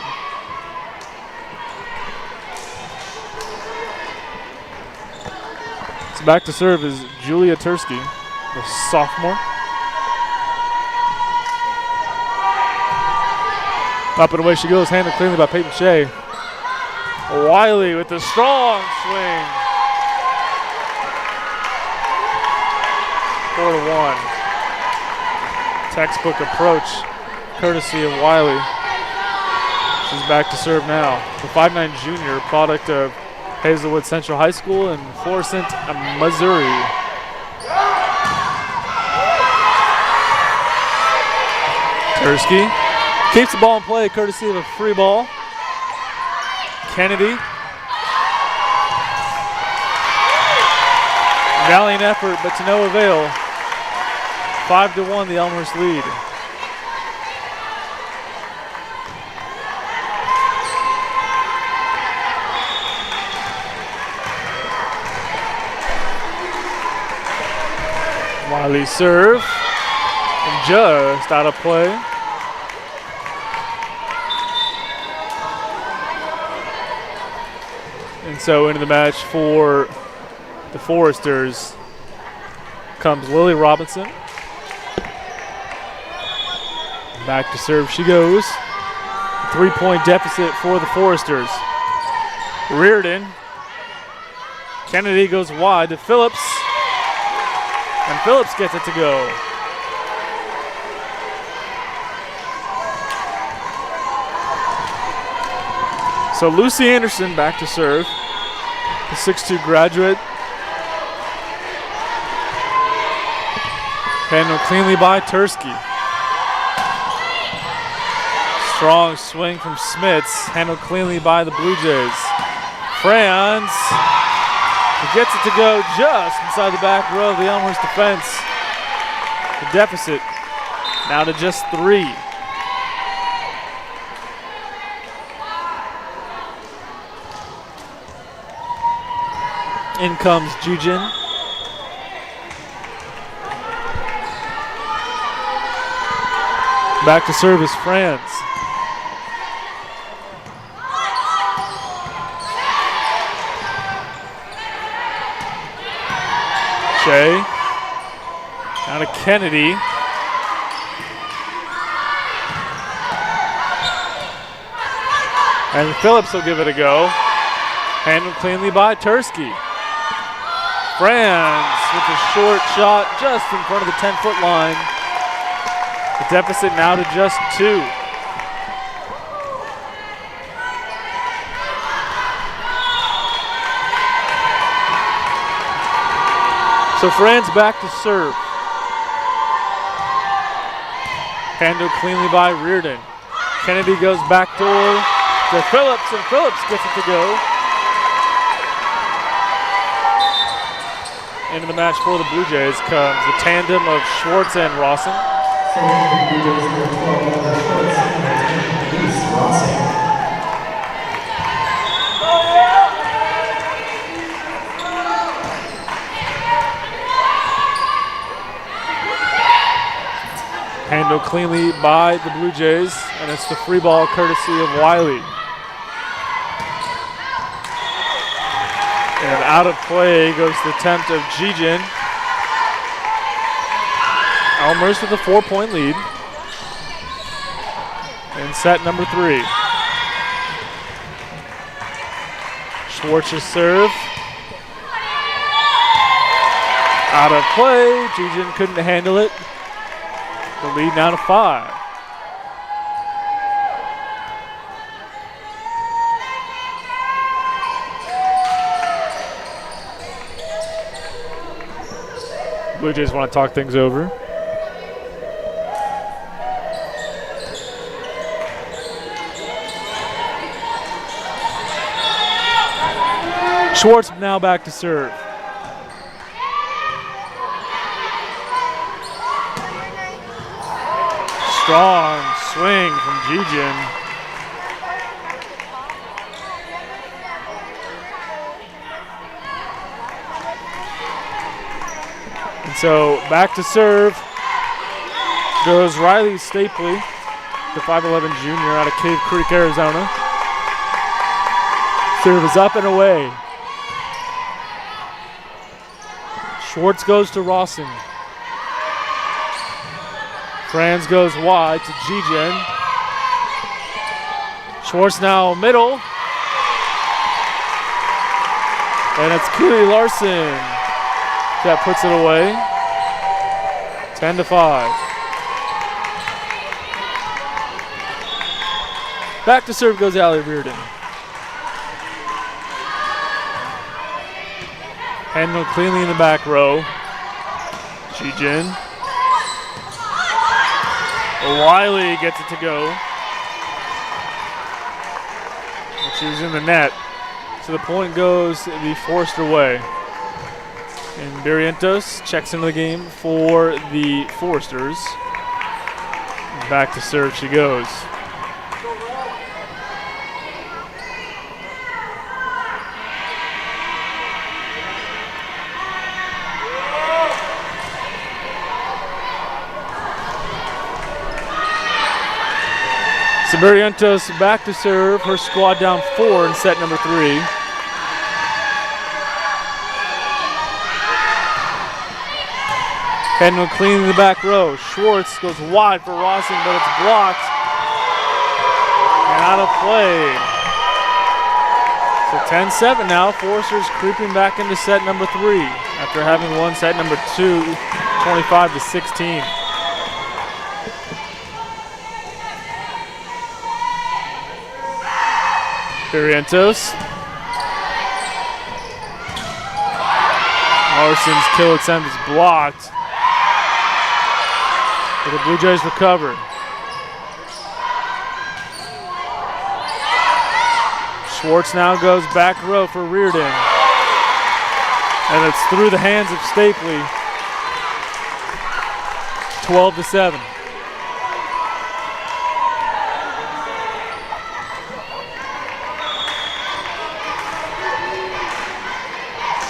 So back to serve is Julia Tursky, the sophomore. Up and away she goes, handled cleanly by Peyton Shea. Wiley with a strong swing. 4-1. Textbook approach, courtesy of Wiley. She's back to serve now. The 5'9" junior, product of Hazelwood Central High School in Florissant, Missouri. Tursky keeps the ball in play, courtesy of a free ball. Kennedy. Valiant effort, but to no avail. 5-1 the Elmhurst lead. Wiley serve, and just out of play. And so into the match for the Foresters comes Lily Robinson. Back to serve she goes. 3-point deficit for the Foresters. Reardon. Kennedy goes wide to Phillips. And Phillips gets it to go. So Lucy Anderson back to serve. The 6'2" graduate. Handled cleanly by Tursky. Strong swing from Smits, handled cleanly by the Blue Jays. Franz gets it to go just inside the back row of the Elmhurst defense. The deficit now to just 3. In comes Jijin. Back to service, France. Shea. Down to Kennedy. And Phillips will give it a go. Handled cleanly by Tursky. France with a short shot just in front of the 10-foot line. The deficit now to just 2. So France back to serve. Handled cleanly by Reardon. Kennedy goes back door to Phillips, and Phillips gets it to go. Into the match for the Blue Jays comes the tandem of Schwartz and Rawson. Handled cleanly by the Blue Jays, and it's the free ball courtesy of Wiley. And out of play goes the attempt of Jijin. Elmhurst with a 4-point lead in set number 3. Schwartz's serve. Out of play. Jijin couldn't handle it. The lead now to 5. Blue Jays want to talk things over. Schwartz now back to serve. Strong swing from Jijin. And so back to serve goes Riley Stapley, the 5'11 junior out of Cave Creek, Arizona. Serve is up and away. Schwartz goes to Rawson. Franz goes wide to Jijin. Schwartz now middle. And it's Keely Larson that puts it away. 10-5. Back to serve goes Allie Reardon. Handled cleanly in the back row. Jijin. Wiley gets it to go. She's in the net. So the point goes the Forrester way. And Barrientos checks into the game for the Forresters. Back to serve she goes. Barrientos back to serve, her squad down 4 in set number 3. Handled clean in the back row. Schwartz goes wide for Rawson, but it's blocked and out of play. So 10-7 now. Forrester's creeping back into set number 3 after having won set number 2, 25-16. Barrientos. Larson's kill attempt is blocked. But the Blue Jays recover. Schwartz now goes back row for Reardon. And it's through the hands of Stapley. 12-7.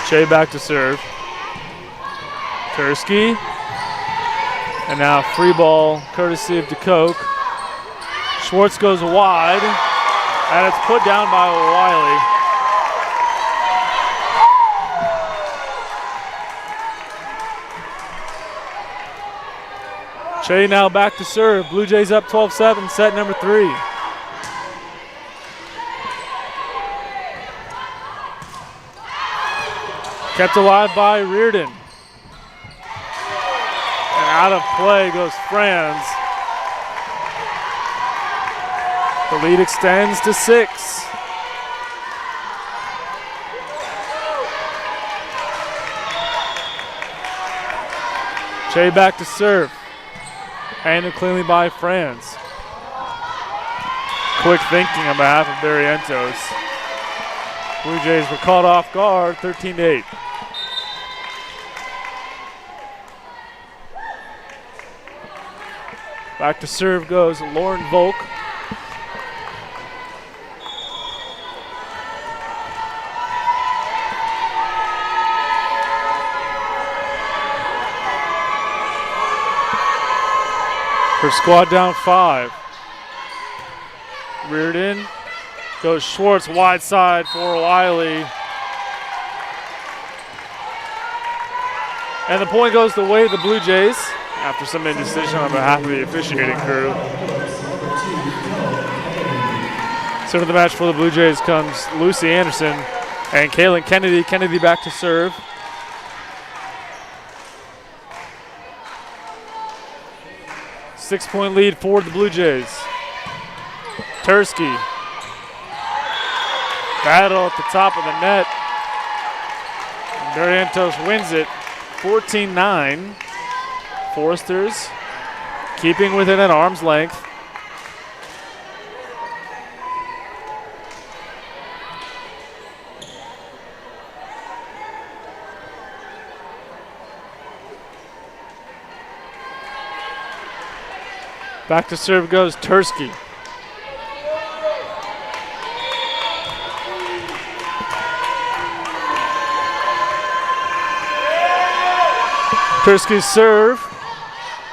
Shea back to serve. Tursky. And now free ball courtesy of DeCoke. Schwartz goes wide, and it's put down by Wiley. Shea now back to serve. Blue Jays up 12-7, set number 3. Kept alive by Reardon. And out of play goes Franz. The lead extends to 6. Shea back to serve. Handled cleanly by Franz. Quick thinking on behalf of Barrientos. Blue Jays were caught off guard, 13-8. Back to serve goes Lauren Volk. Her squad down 5. Reardon goes Schwartz wide side for Wiley. And the point goes the way of the Blue Jays after some indecision on behalf of the officiating crew. So to the match for the Blue Jays comes Lucy Anderson and Kaylin Kennedy. Kennedy back to serve. Six-point lead for the Blue Jays. Tursky. Battle at the top of the net. Barrientos wins it 14-9. Foresters keeping within an arm's length. Back to serve goes Tursky. Tursky's serve.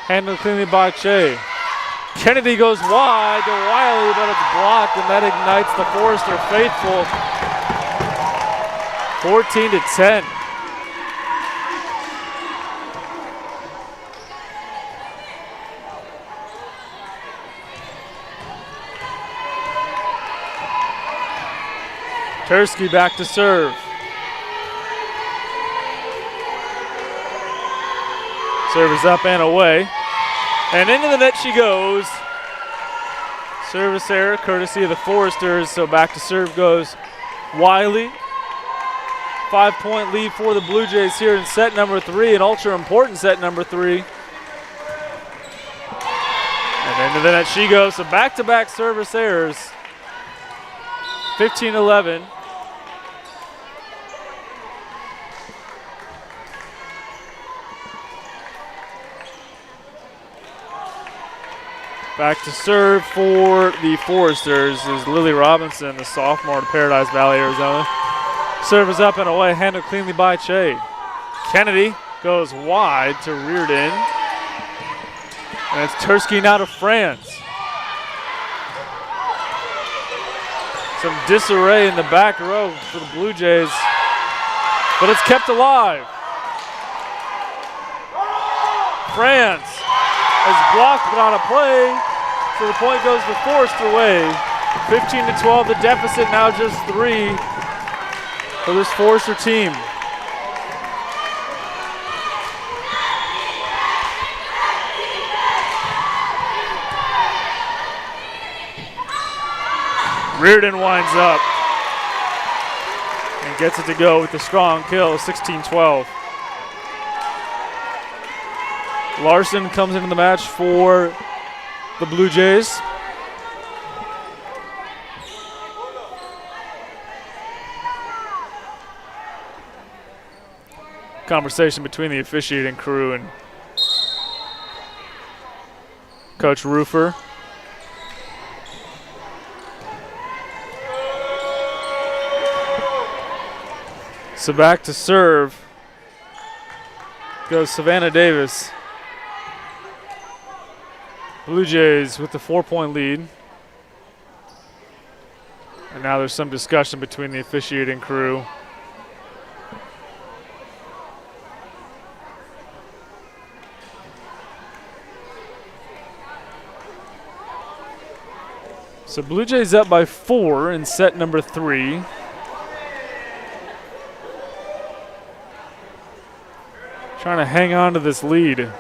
Handled cleanly by Shea. Kennedy goes wide to Wiley, but it's blocked, and that ignites the Forester faithful. 14-10. Tursky back to serve. Serve is up and away. And into the net she goes. Service error courtesy of the Foresters, so back to serve goes Wiley. 5-point lead for the Blue Jays here in set number 3, an ultra important set number 3. And into the net she goes, so back-to-back service errors. 15-11. Back to serve for the Foresters is Lily Robinson, the sophomore to Paradise Valley, Arizona. Serve is up and away, handled cleanly by Shea. Kennedy goes wide to Reardon. And it's Tursky now to Franz. Some disarray in the back row for the Blue Jays, but it's kept alive. Franz is blocked but on a play, so the point goes the Forester way. 15-12, the deficit now just 3 for this Forester team. Reardon winds up and gets it to go with a strong kill, 16-12. Larson comes into the match for the Blue Jays. Conversation between the officiating crew and Coach Roofer. So back to serve goes Savannah Davis. Blue Jays with the 4-point lead. And now there's some discussion between the officiating crew. So Blue Jays up by 4 in set number 3. Trying to hang on to this lead.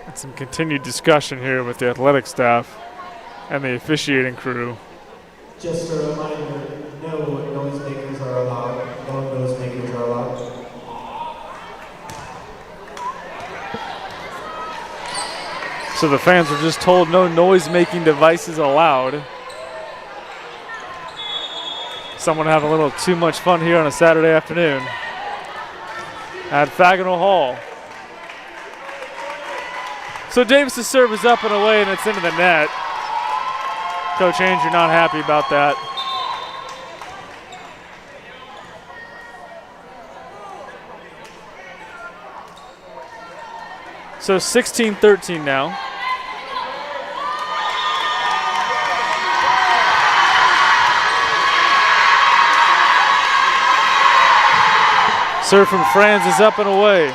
And some continued discussion here with the athletic staff and the officiating crew. Just a reminder, no noisemakers are allowed. No noisemakers are allowed. So the fans were just told no noise-making devices allowed. Someone having a little too much fun here on a Saturday afternoon at Faginal Hall. So Davis's serve is up and away, and it's into the net. Coach Haynes, you're not happy about that. So 16-13 now. Serve from Franz is up and away.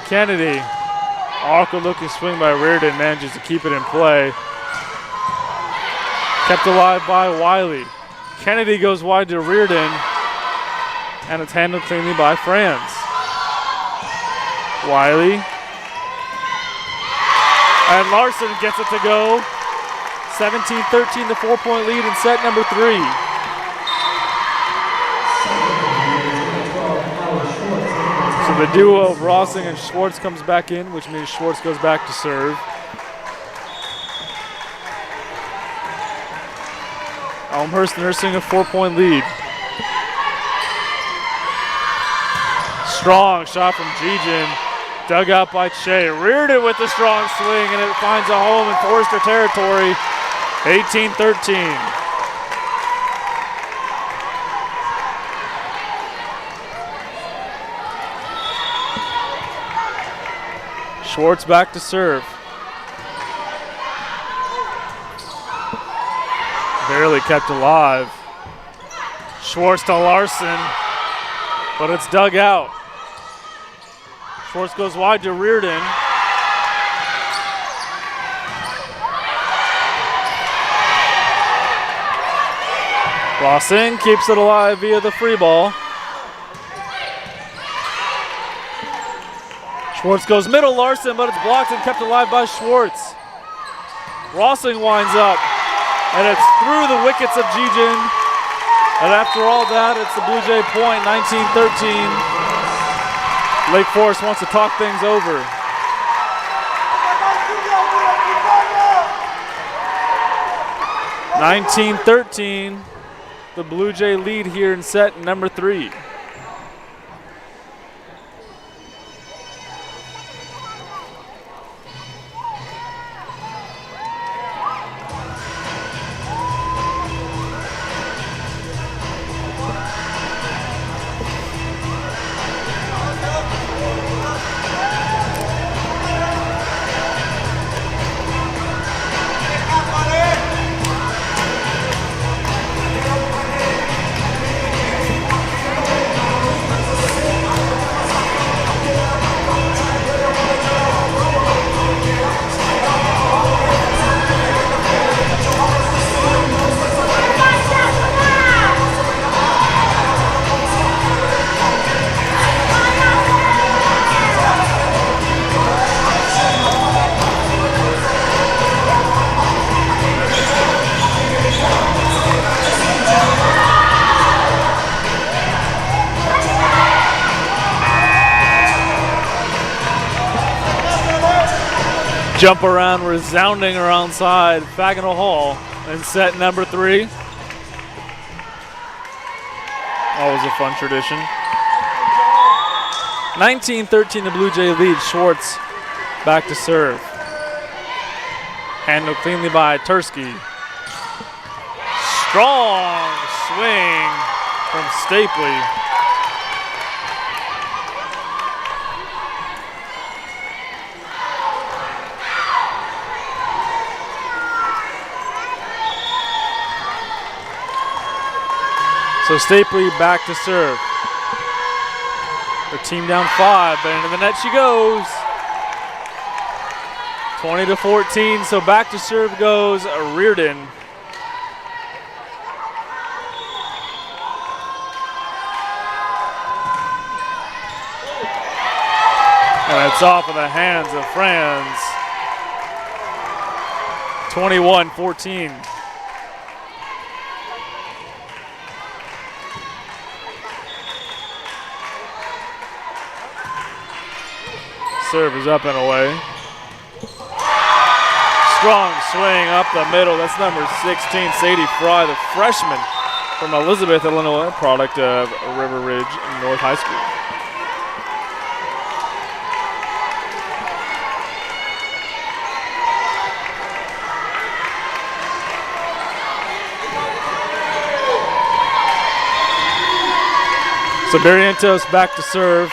Kennedy, awkward looking swing by Reardon, manages to keep it in play. Kept alive by Wiley. Kennedy goes wide to Reardon, and it's handled cleanly by Franz. Wiley. And Larson gets it to go. 17-13, the 4-point lead in set number 3. So the duo of Rossing and Schwartz comes back in, which means Schwartz goes back to serve. Elmhurst nursing a 4-point lead. Strong shot from Gijan, dug out by Che. Reardon with the strong swing, and it finds a home in Forester territory. 18-13. Schwartz back to serve. Barely kept alive. Schwartz to Larson, but it's dug out. Schwartz goes wide to Reardon. Rossing keeps it alive via the free ball. Schwartz goes middle, Larson, but it's blocked and kept alive by Schwartz. Rossing winds up, and it's through the wickets of Gijan. And after all that, it's the Blue Jay point, 19-13. Lake Forest wants to talk things over. (19-13), the Blue Jay lead here in set number 3. Jump around resounding around side Faginal Hall in set number 3. Always a fun tradition. 19-13, the Blue Jay lead. Schwartz back to serve. Handled cleanly by Tursky. Strong swing from Stapley. So Stapley back to serve. Her team down 5, but into the net she goes. 20-14, so back to serve goes Reardon. And it's off of the hands of Franz. 21-14. Serve is up and away. Strong swing up the middle. That's number 16, Sadie Fry, the freshman from Elizabeth, Illinois, product of River Ridge North High School. So Barrientos back to serve.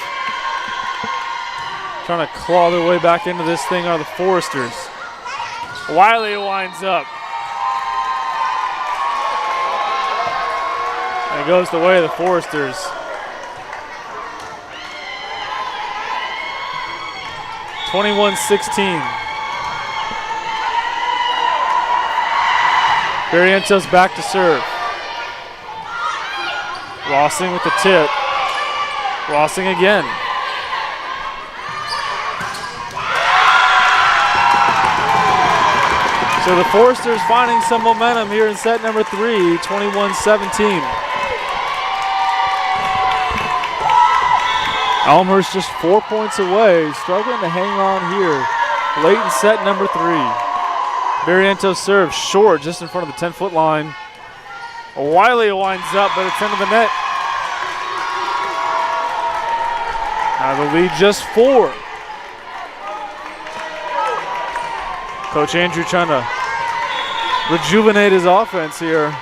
Trying to claw their way back into this thing are the Foresters. Wiley winds up. And it goes the way of the Foresters. (21-16). Barrientos back to serve. Rossing with the tip. Rossing again. So the Foresters finding some momentum here in set number 3, 21-17. Elmhurst just 4 points away, struggling to hang on here late in set number 3. Barrientos serves short, just in front of the 10-foot line. Wiley winds up, but it's into the net. Now the lead just 4. Coach Andrew trying to rejuvenate his offense here.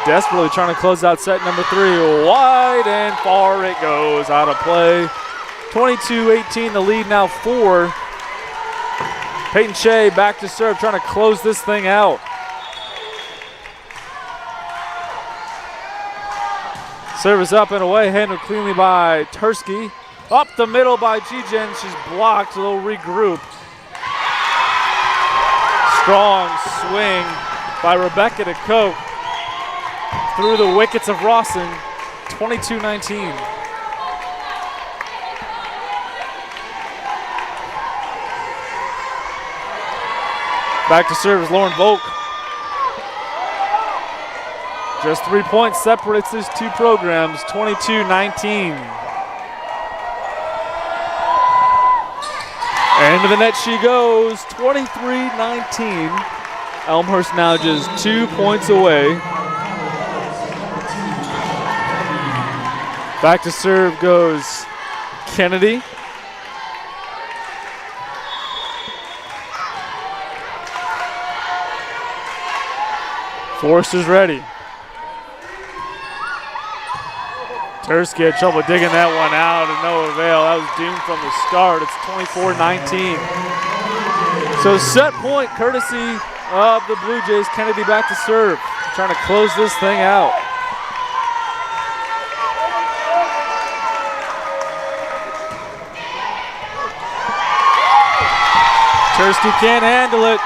Desperately trying to close out set number 3. Wide and far it goes, out of play. 22-18, the lead now 4. Peyton Shea back to serve, trying to close this thing out. Service up and away, handled cleanly by Tursky. Up the middle by G-Jen, she's blocked, a little regroup. Strong swing by Rebecca DeCote through the wickets of Rawson, 22-19. Back to serve is Lauren Volk. Just 3 points separates these two programs, 22-19. And to the net she goes, 23-19. Elmhurst now just 2 points away. Back to serve goes Kennedy. Forrester's ready. Tursky had trouble digging that one out and no avail. That was doomed from the start. It's 24-19. So set point courtesy of the Blue Jays. Kennedy back to serve. Trying to close this thing out. Tursky can't handle it.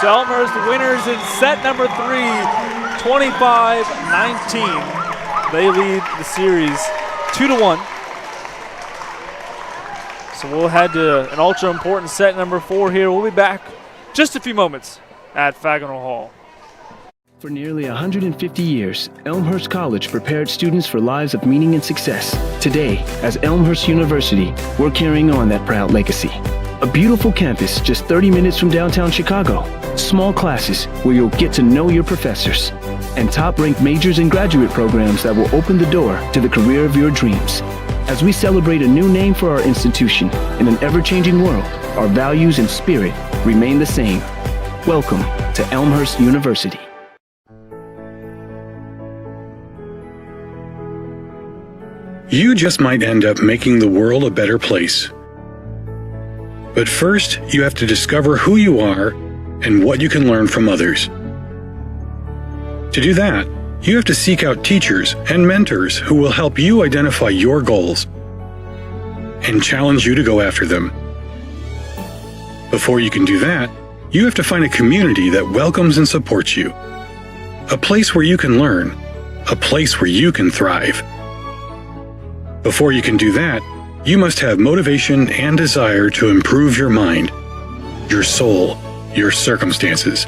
So Elmhurst winners in set number 3, 25-19. They lead the series 2-1. So we'll head to an ultra important set number 4 here. We'll be back just a few moments at Fagonal Hall. For nearly 150 years, Elmhurst College prepared students for lives of meaning and success. Today, as Elmhurst University, we're carrying on that proud legacy. A beautiful campus just 30 minutes from downtown Chicago. Small classes where you'll get to know your professors. And top-ranked majors and graduate programs that will open the door to the career of your dreams. As we celebrate a new name for our institution in an ever-changing world, our values and spirit remain the same. Welcome to Elmhurst University. You just might end up making the world a better place. But first, you have to discover who you are and what you can learn from others. To do that, you have to seek out teachers and mentors who will help you identify your goals and challenge you to go after them. Before you can do that, you have to find a community that welcomes and supports you. A place where you can learn. A place where you can thrive. Before you can do that, you must have motivation and desire to improve your mind, your soul, your circumstances.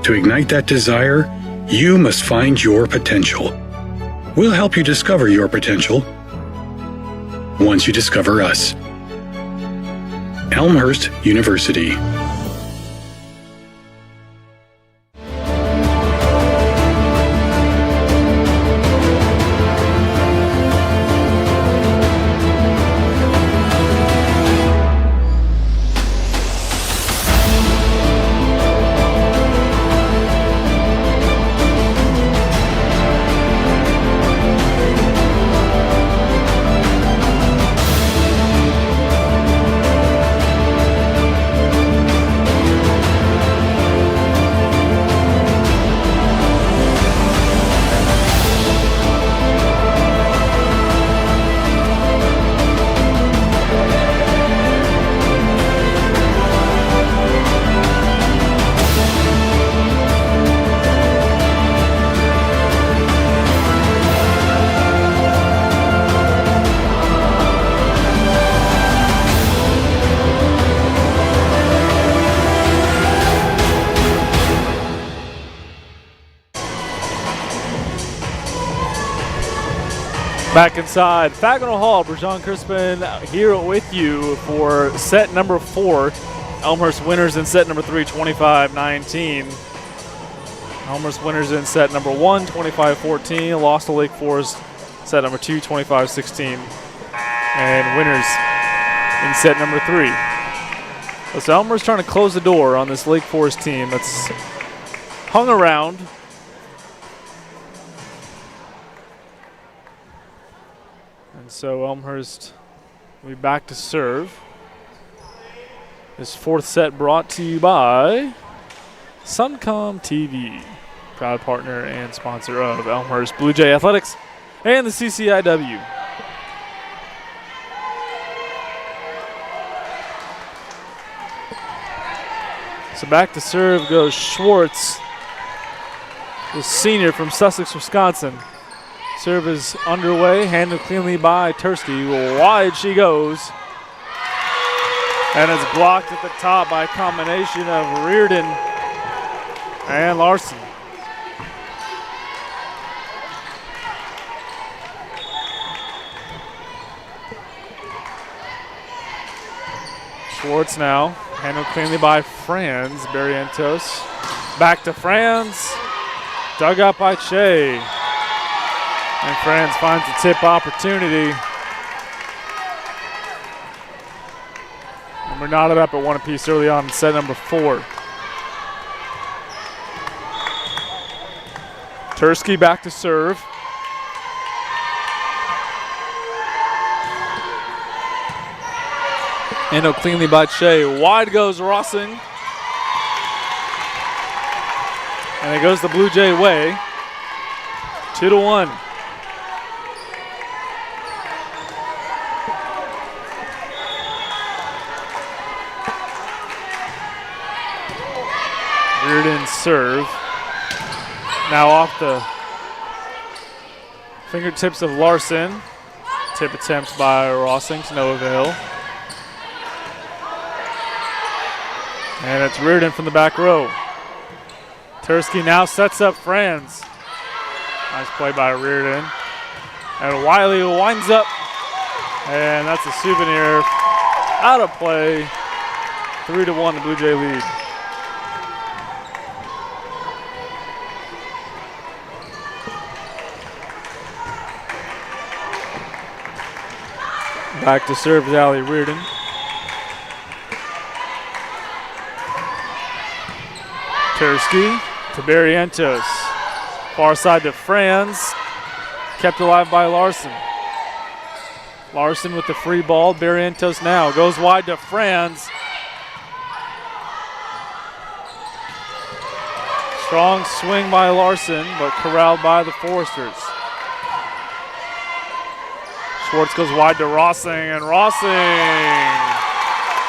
To ignite that desire, you must find your potential. We'll help you discover your potential once you discover us. Elmhurst University. Back inside Fagnall Hall, Bergeron Crispin here with you for set number 4. Elmhurst winners in set number 3, 25-19. Elmhurst winners in set number 1, 25-14. Lost to Lake Forest, set number 2, 25-16. And winners in set number 3. So Elmhurst trying to close the door on this Lake Forest team that's hung around. And so Elmhurst will be back to serve. This 4th set brought to you by Suncom TV, proud partner and sponsor of Elmhurst Blue Jay Athletics and the CCIW. So back to serve goes Schwartz, the senior from Sussex, Wisconsin. Serve is underway, handled cleanly by Tursky. Wide she goes. And it's blocked at the top by a combination of Reardon and Larson. Schwartz now, handled cleanly by Franz Barrientos. Back to Franz, dug up by Che. And Franz finds the tip opportunity. And we're knotted up at 1 apiece early on in set number 4. Tursky back to serve. Handled cleanly by Che. Wide goes Rossing. And it goes the Blue Jay way. 2-1. Reardon serve. Now off the fingertips of Larson. Tip attempts by Rossing to no avail. And it's Reardon from the back row. Tursky now sets up Franz. Nice play by Reardon. And Wiley winds up. And that's a souvenir out of play. 3-1, the Blue Jay lead. Back to serve is Allie Reardon. Tursky to Barrientos. Far side to Franz. Kept alive by Larson. Larson with the free ball. Barrientos now goes wide to Franz. Strong swing by Larson, but corralled by the Foresters. Schwartz goes wide to Rossing, and Rossing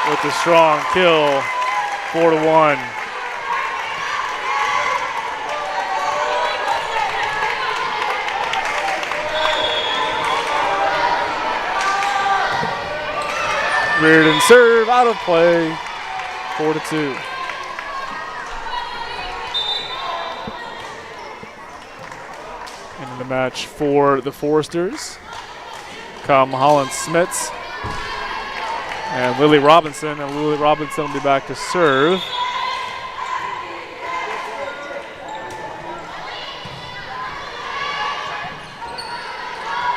with the strong kill, 4-1. Reardon serve, out of play, 4-2. In the match for the Foresters come Holland Smits and Lily Robinson, and Lily Robinson will be back to serve.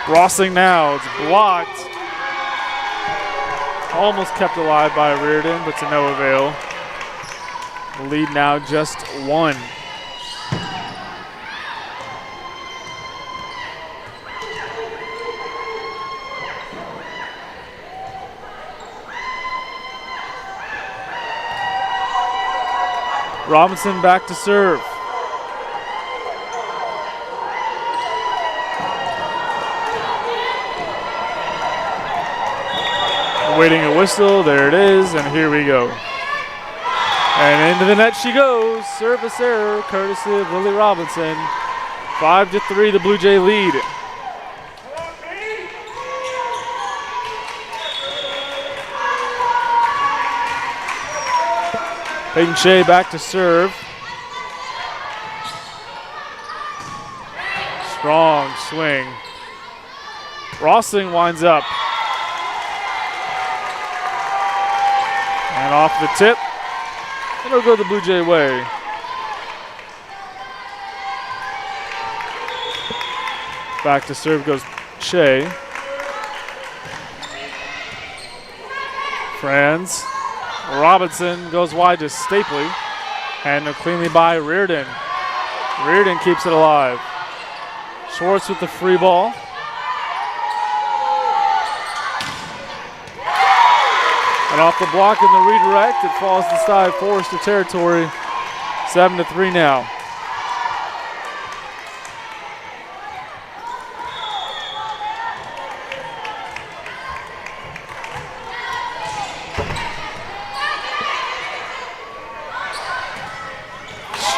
Rossing now, it's blocked. Almost kept alive by Reardon, but to no avail. The lead now just 1. Robinson back to serve. Waiting a whistle, there it is, and here we go. And into the net she goes. Service error, courtesy of Lily Robinson. 5-3, the Blue Jay lead. Peyton Shea back to serve. Strong swing. Rossing winds up. And off the tip. It'll go the Blue Jay way. Back to serve goes Shea. Franz. Robinson goes wide to Stapley. Handled cleanly by Reardon. Reardon keeps it alive. Schwartz with the free ball. And off the block in the redirect, it falls inside Forester territory. 7-3 now.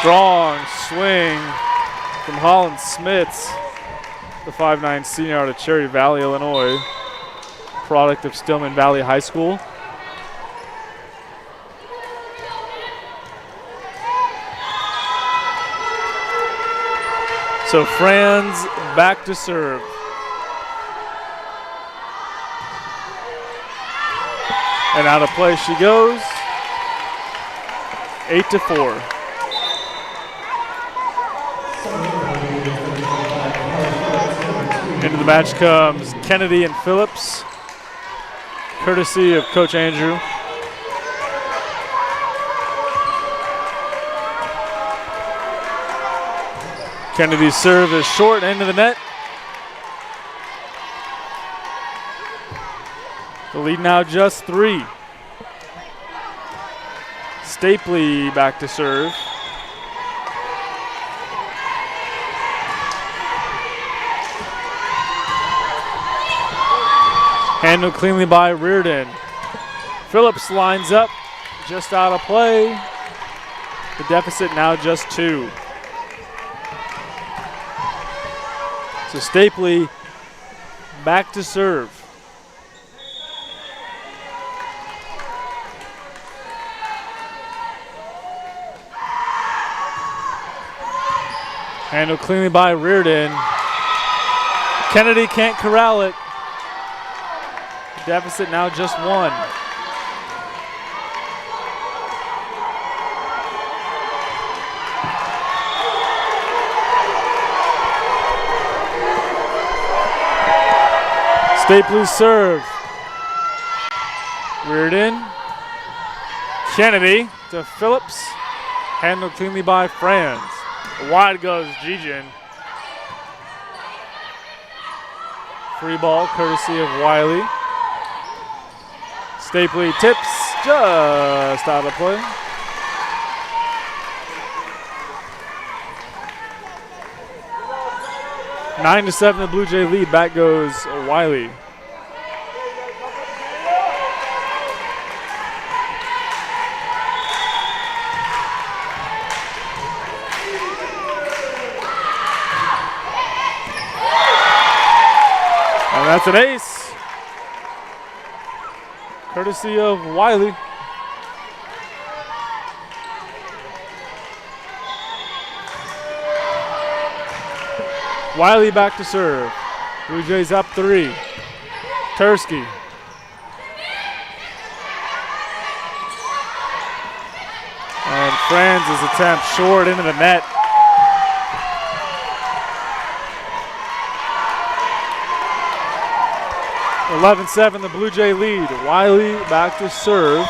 Strong swing from Holland Smits, the 5'9" senior out of Cherry Valley, Illinois, product of Stillman Valley High School. So Franz back to serve. And out of play she goes. 8-4. Into the match comes Kennedy and Phillips, courtesy of Coach Andrew. Kennedy's serve is short, into the net. The lead now just 3. Stapley back to serve. Handled cleanly by Reardon. Phillips lines up, just out of play. The deficit now just 2. So Stapley back to serve. Handled cleanly by Reardon. Kennedy can't corral it. Deficit now just 1. Stapley's serve. Reardon. Kennedy to Phillips. Handled cleanly by Franz. Wide goes Gijin. Free ball courtesy of Wiley. Stapley tips just out of play. Nine to 7, the Blue Jay lead. Back goes Wiley. And that's an ace. Courtesy of Wiley. Wiley back to serve. Blue Jays up 3. Tursky. And Franz's attempt short into the net. (11-7) the Blue Jay lead. Wiley back to serve.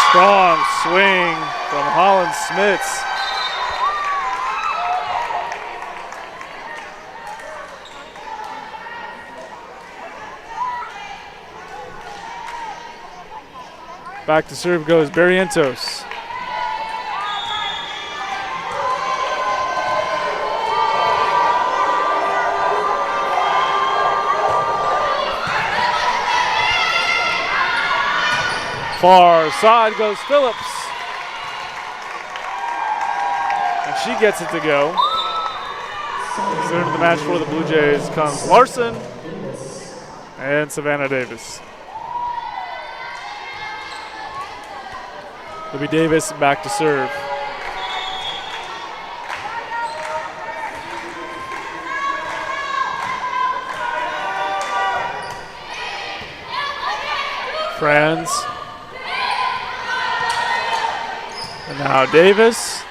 Strong swing from Holland Smits. Back to serve goes Barrientos. Far side goes Phillips. And she gets it to go. Third of the match for the Blue Jays comes Larson and Savannah Davis. Libby Davis back to serve. Franz. And now Davis.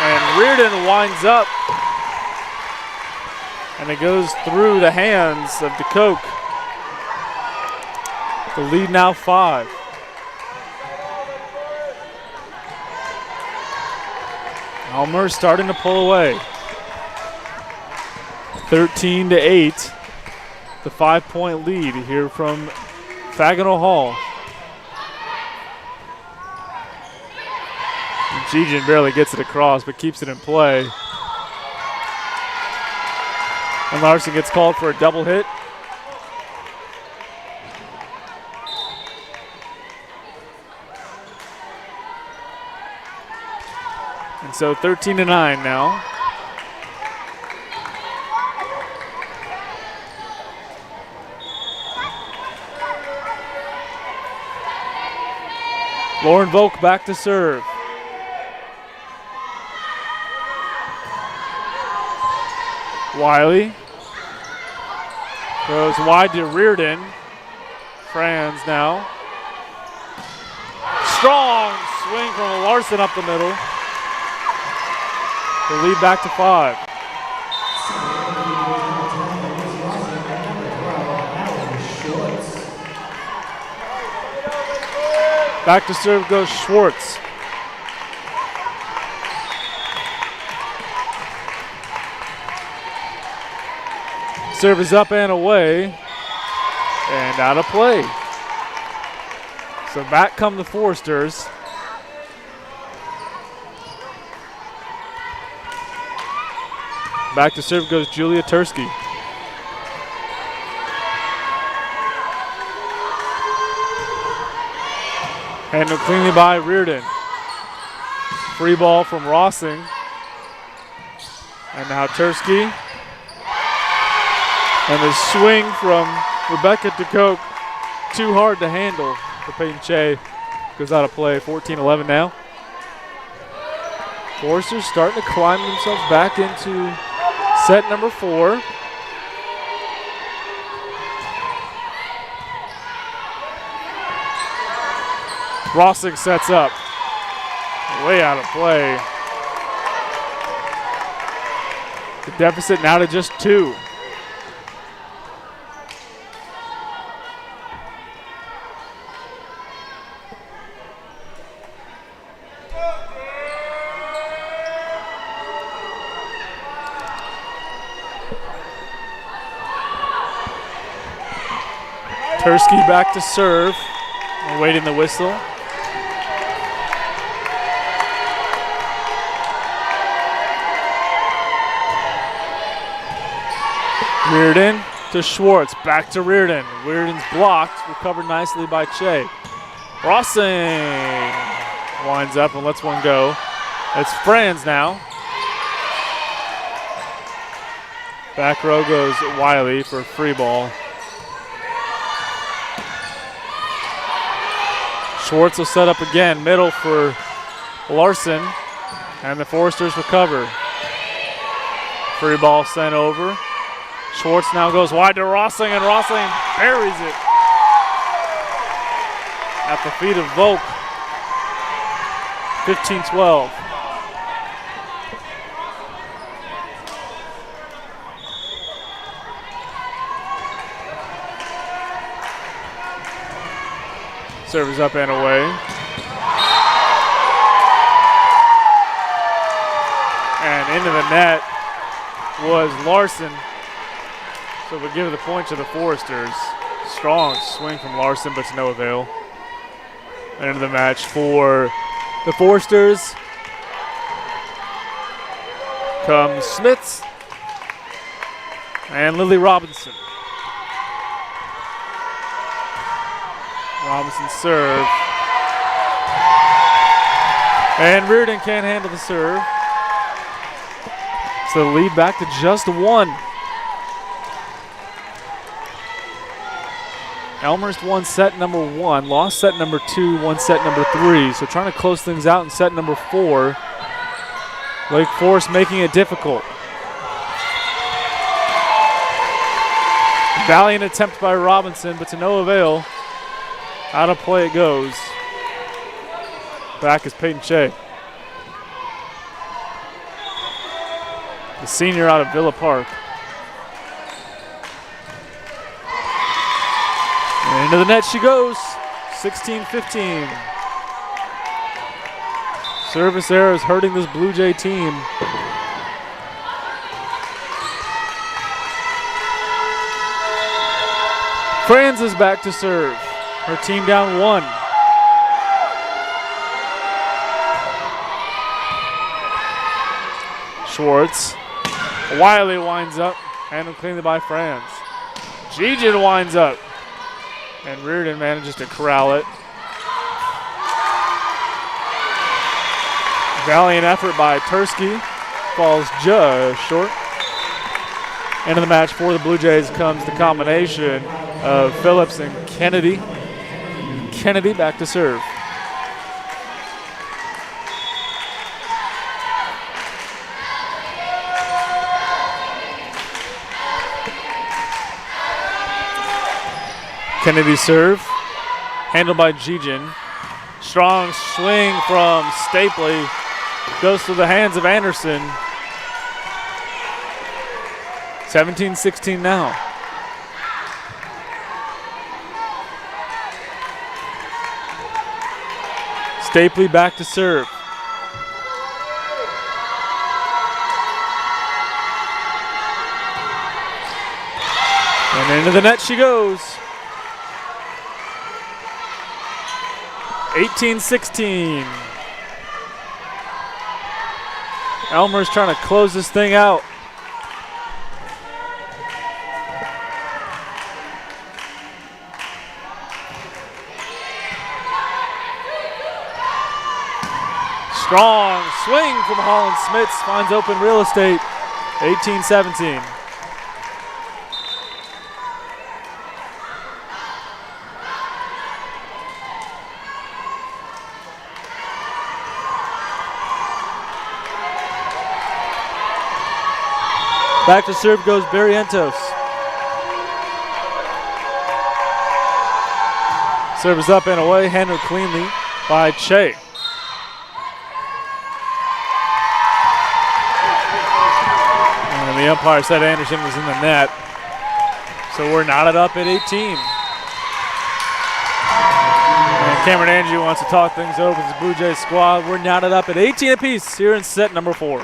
And Reardon winds up. And it goes through the hands of DeCoke. The lead now 5. Elmhurst starting to pull away. 13-8. The 5-point lead here from Faginal Hall. Gijin barely gets it across, but keeps it in play. And Larson gets called for a double hit. And so 13-9 now. Lauren Volk back to serve. Wiley goes wide to Reardon. Franz now. Strong swing from Larson up the middle. The lead back to 5. Back to serve goes Schwartz. Serve is up and away, and out of play. So back come the Foresters. Back to serve goes Julia Tursky. Handled cleanly by Reardon. Free ball from Rossing. And now Tursky. And the swing from Rebecca DeCoke, too hard to handle for Peyton Che. Goes out of play, 14-11 now. Foresters starting to climb themselves back into set number 4. Rossing sets up. Way out of play. The deficit now to just 2. Tursky back to serve, awaiting the whistle. Reardon to Schwartz, back to Reardon. Reardon's blocked, recovered nicely by Che. Rossing winds up and lets one go. It's Franz now. Back row goes Wiley for free ball. Schwartz will set up again, middle for Larson, and the Foresters recover. Free ball sent over. Schwartz now goes wide to Rossing, and Rossing buries it at the feet of Volk. 15-12. Serve is up and away. And into the net was Larson. So we'll give the point to the Foresters. Strong swing from Larson, but to no avail. And into the match for the Foresters comes Smits and Lily Robinson. Robinson serve. And Reardon can't handle the serve. So the lead back to just one. Elmhurst won set number 1, lost set number 2, won set number 3. So trying to close things out in set number 4. Lake Forest making it difficult. Valiant attempt by Robinson, but to no avail. Out of play it goes. Back is Peyton Che. The senior out of Villa Park. And into the net she goes. 16-15. Service error is hurting this Blue Jay team. Franz is back to serve. Her team down 1. Schwartz. Wiley winds up. Handled cleanly by Franz. Gigin winds up. And Reardon manages to corral it. Valiant effort by Tursky. Falls just short. End of the match for the Blue Jays comes the combination of Phillips and Kennedy. Kennedy back to serve. Kennedy serve, handled by Gigin. Strong swing from Stapley, goes through the hands of Anderson. 17-16 now. Stapley back to serve. And into the net she goes. 18-16. Elmer's trying to close this thing out. Strong swing from Holland Smits, finds open real estate. 18-17. Back to serve goes Barrientos. Serve is up and away, handled cleanly by Che. And the umpire said Anderson was in the net. So we're knotted up at 18. And Cameron Angie wants to talk things over with the Blue Jays squad. We're knotted up at 18 apiece here in set number 4.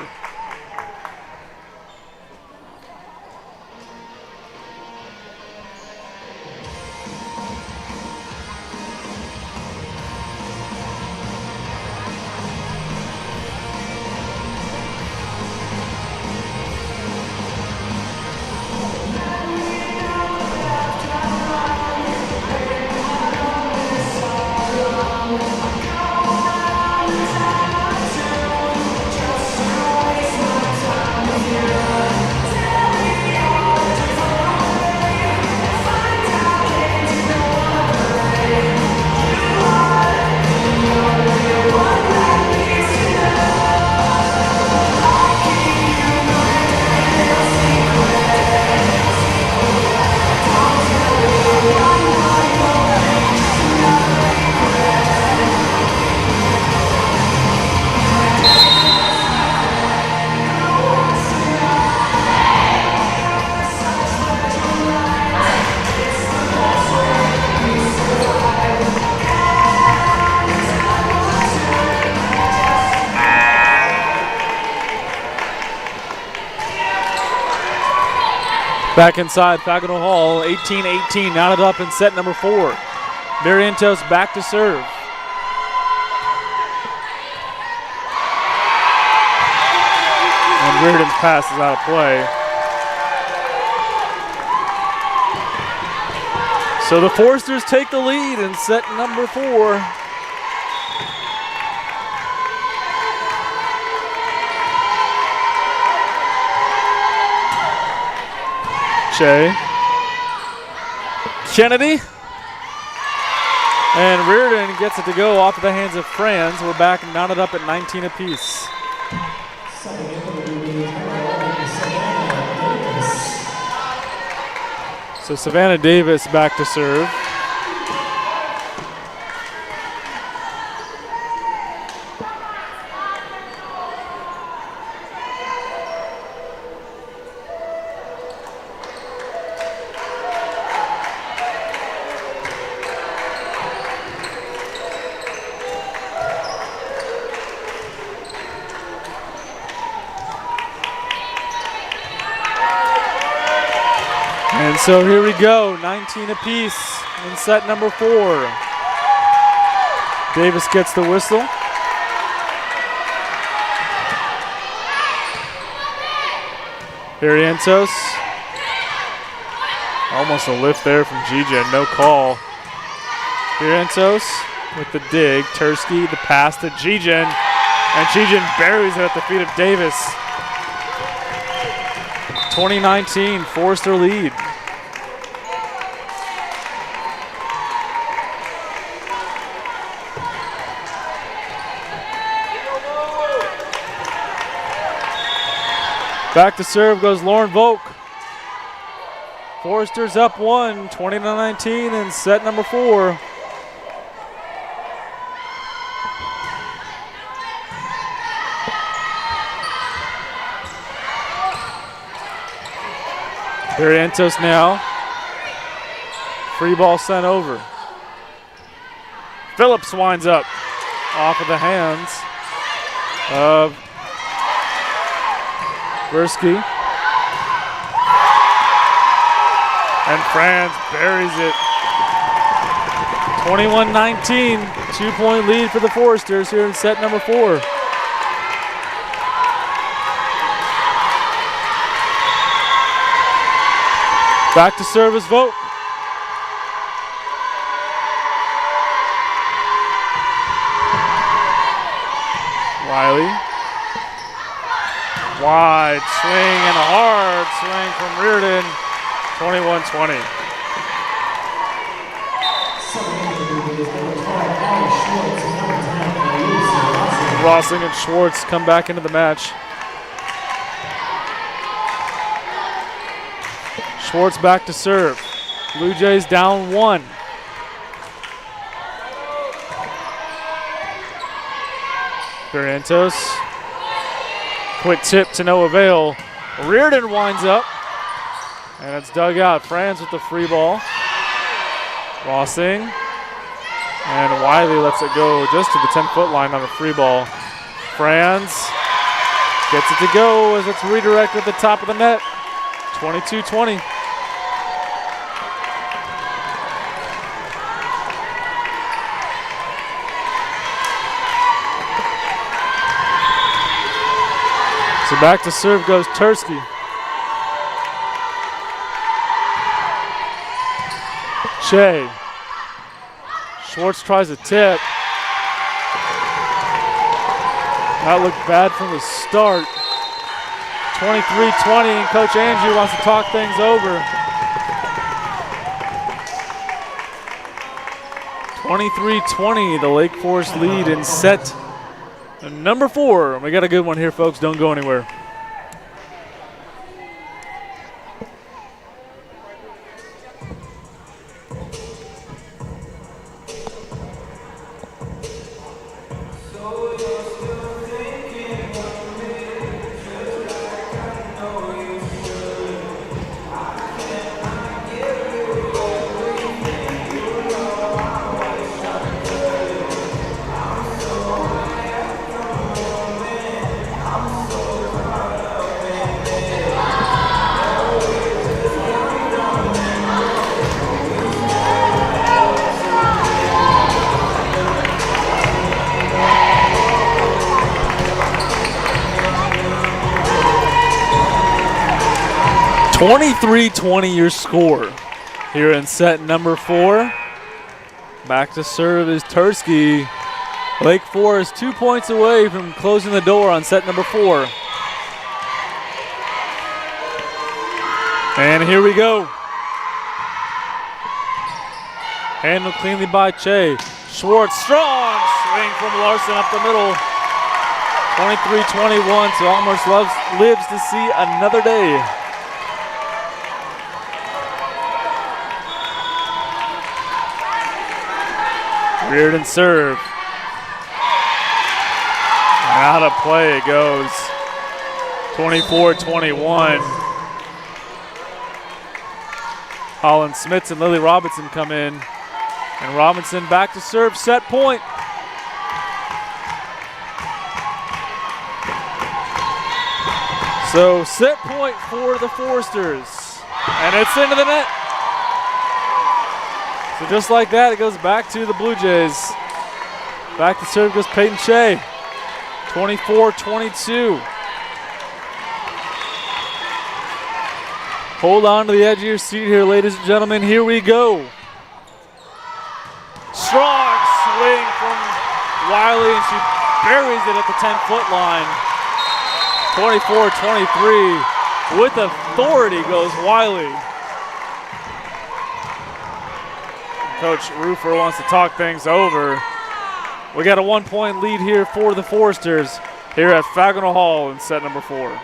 Back inside Fagonal Hall, 18-18, knotted up in set number 4. Marientos back to serve. And Reardon's pass is out of play. So the Foresters take the lead in set number 4. Kennedy. And Reardon gets it to go off of the hands of Franz. We're back knotted up at 19 apiece. So Savannah Davis back to serve. And so here we go, 19 apiece in set number 4. Davis gets the whistle. Barrientos. Almost a lift there from Gija, no call. Barrientos with the dig. Tursky, the pass to Gijin. And Gijin buries it at the feet of Davis. 2019, Forester lead. Back to serve goes Lauren Volk. Foresters up 1, 20-19 in set number 4. Barrientos now. Free ball sent over. Phillips winds up off of the hands of Versky. And Franz buries it. 21-19, 2-point lead for the Foresters here in set number 4. Back to service vote. Wiley. Wide swing and a hard swing from Reardon. 21-20. Rossing and Schwartz come back into the match. Schwartz back to serve. Blue Jays down 1. Barrientos. Quick tip to no avail. Reardon winds up. And it's dug out. Franz with the free ball. Rossing. And Wiley lets it go just to the 10-foot line on a free ball. Franz gets it to go as it's redirected at the top of the net. 22-20. So back to serve goes Tursky. Shea. Schwartz tries a tip. That looked bad from the start. 23-20, and Coach Angie wants to talk things over. 23-20, the Lake Forest lead in set number 4. We got a good one here, folks. Don't go anywhere. 23-20 your score here in set number 4. Back to serve is Tursky. Lake Forest 2 points away from closing the door on set number 4. And here we go. Handled cleanly by Che. Schwartz, strong swing from Larson up the middle. 23-21, so Elmhurst lives to see another day. Reardon serve. And out of play it goes. 24-21. Holland Smits and Lily Robinson come in. And Robinson back to serve, set point. So set point for the Foresters. And it's into the net. So just like that, it goes back to the Blue Jays. Back to serve goes Peyton Shea. 24-22. Hold on to the edge of your seat here, ladies and gentlemen. Here we go. Strong swing from Wiley, and she buries it at the 10-foot line. 24-23. With authority goes Wiley. Coach Rufer wants to talk things over. We got a 1-point lead here for the Foresters here at Fagnall Hall in set number 4.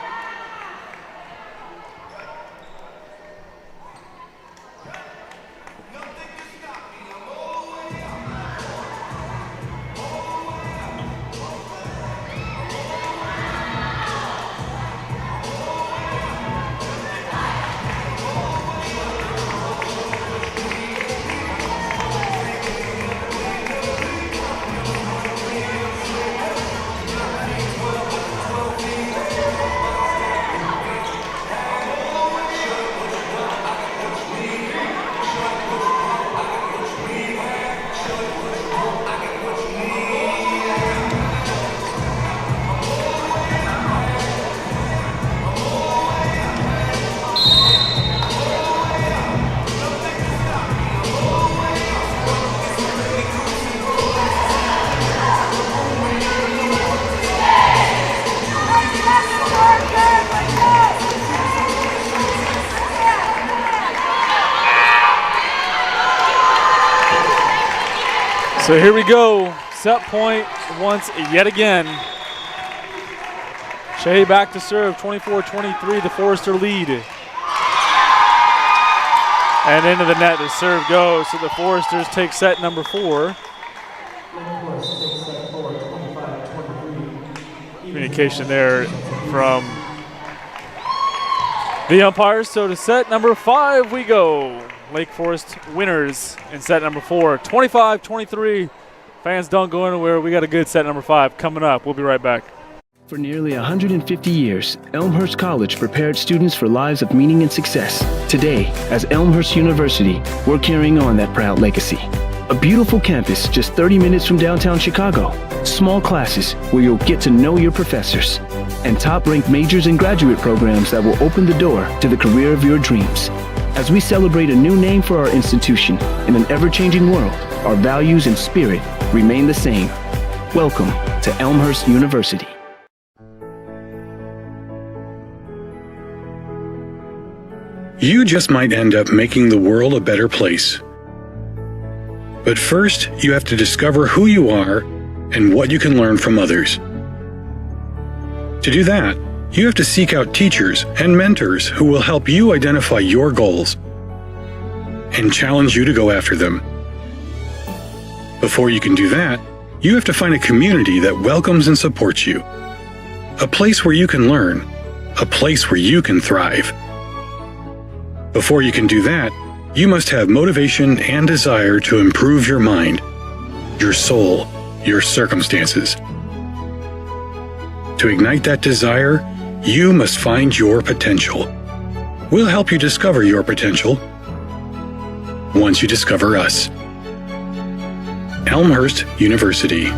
So here we go, set point once yet again. Shea back to serve, 24-23, the Forester lead. And into the net, the serve goes, so the Foresters take set number 4. Communication there from the umpires, so to set number 5 we go. Lake Forest winners in set number 4, 25-23. Fans don't go anywhere. We got a good set number 5 coming up. We'll be right back. For nearly 150 years, Elmhurst College prepared students for lives of meaning and success. Today, as Elmhurst University, we're carrying on that proud legacy. A beautiful campus just 30 minutes from downtown Chicago. Small classes where you'll get to know your professors. And top-ranked majors and graduate programs that will open the door to the career of your dreams. As we celebrate a new name for our institution in an ever-changing world, our values and spirit remain the same. Welcome to Elmhurst University. You just might end up making the world a better place. But first, you have to discover who you are and what you can learn from others. To do that, you have to seek out teachers and mentors who will help you identify your goals and challenge you to go after them. Before you can do that, you have to find a community that welcomes and supports you. A place where you can learn. A place where you can thrive. Before you can do that, you must have motivation and desire to improve your mind, your soul, your circumstances. To ignite that desire, you must find your potential. We'll help you discover your potential once you discover us. Elmhurst University.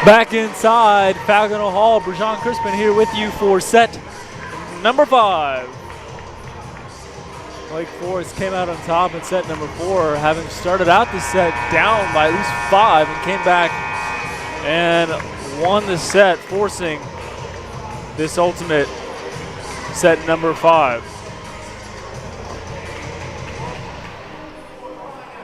Back inside Falconer Hall, Brajan Crispin here with you for set number 5. Lake Forest came out on top in set number 4, having started out the set down by at least 5 and came back and won the set, forcing this ultimate set number 5.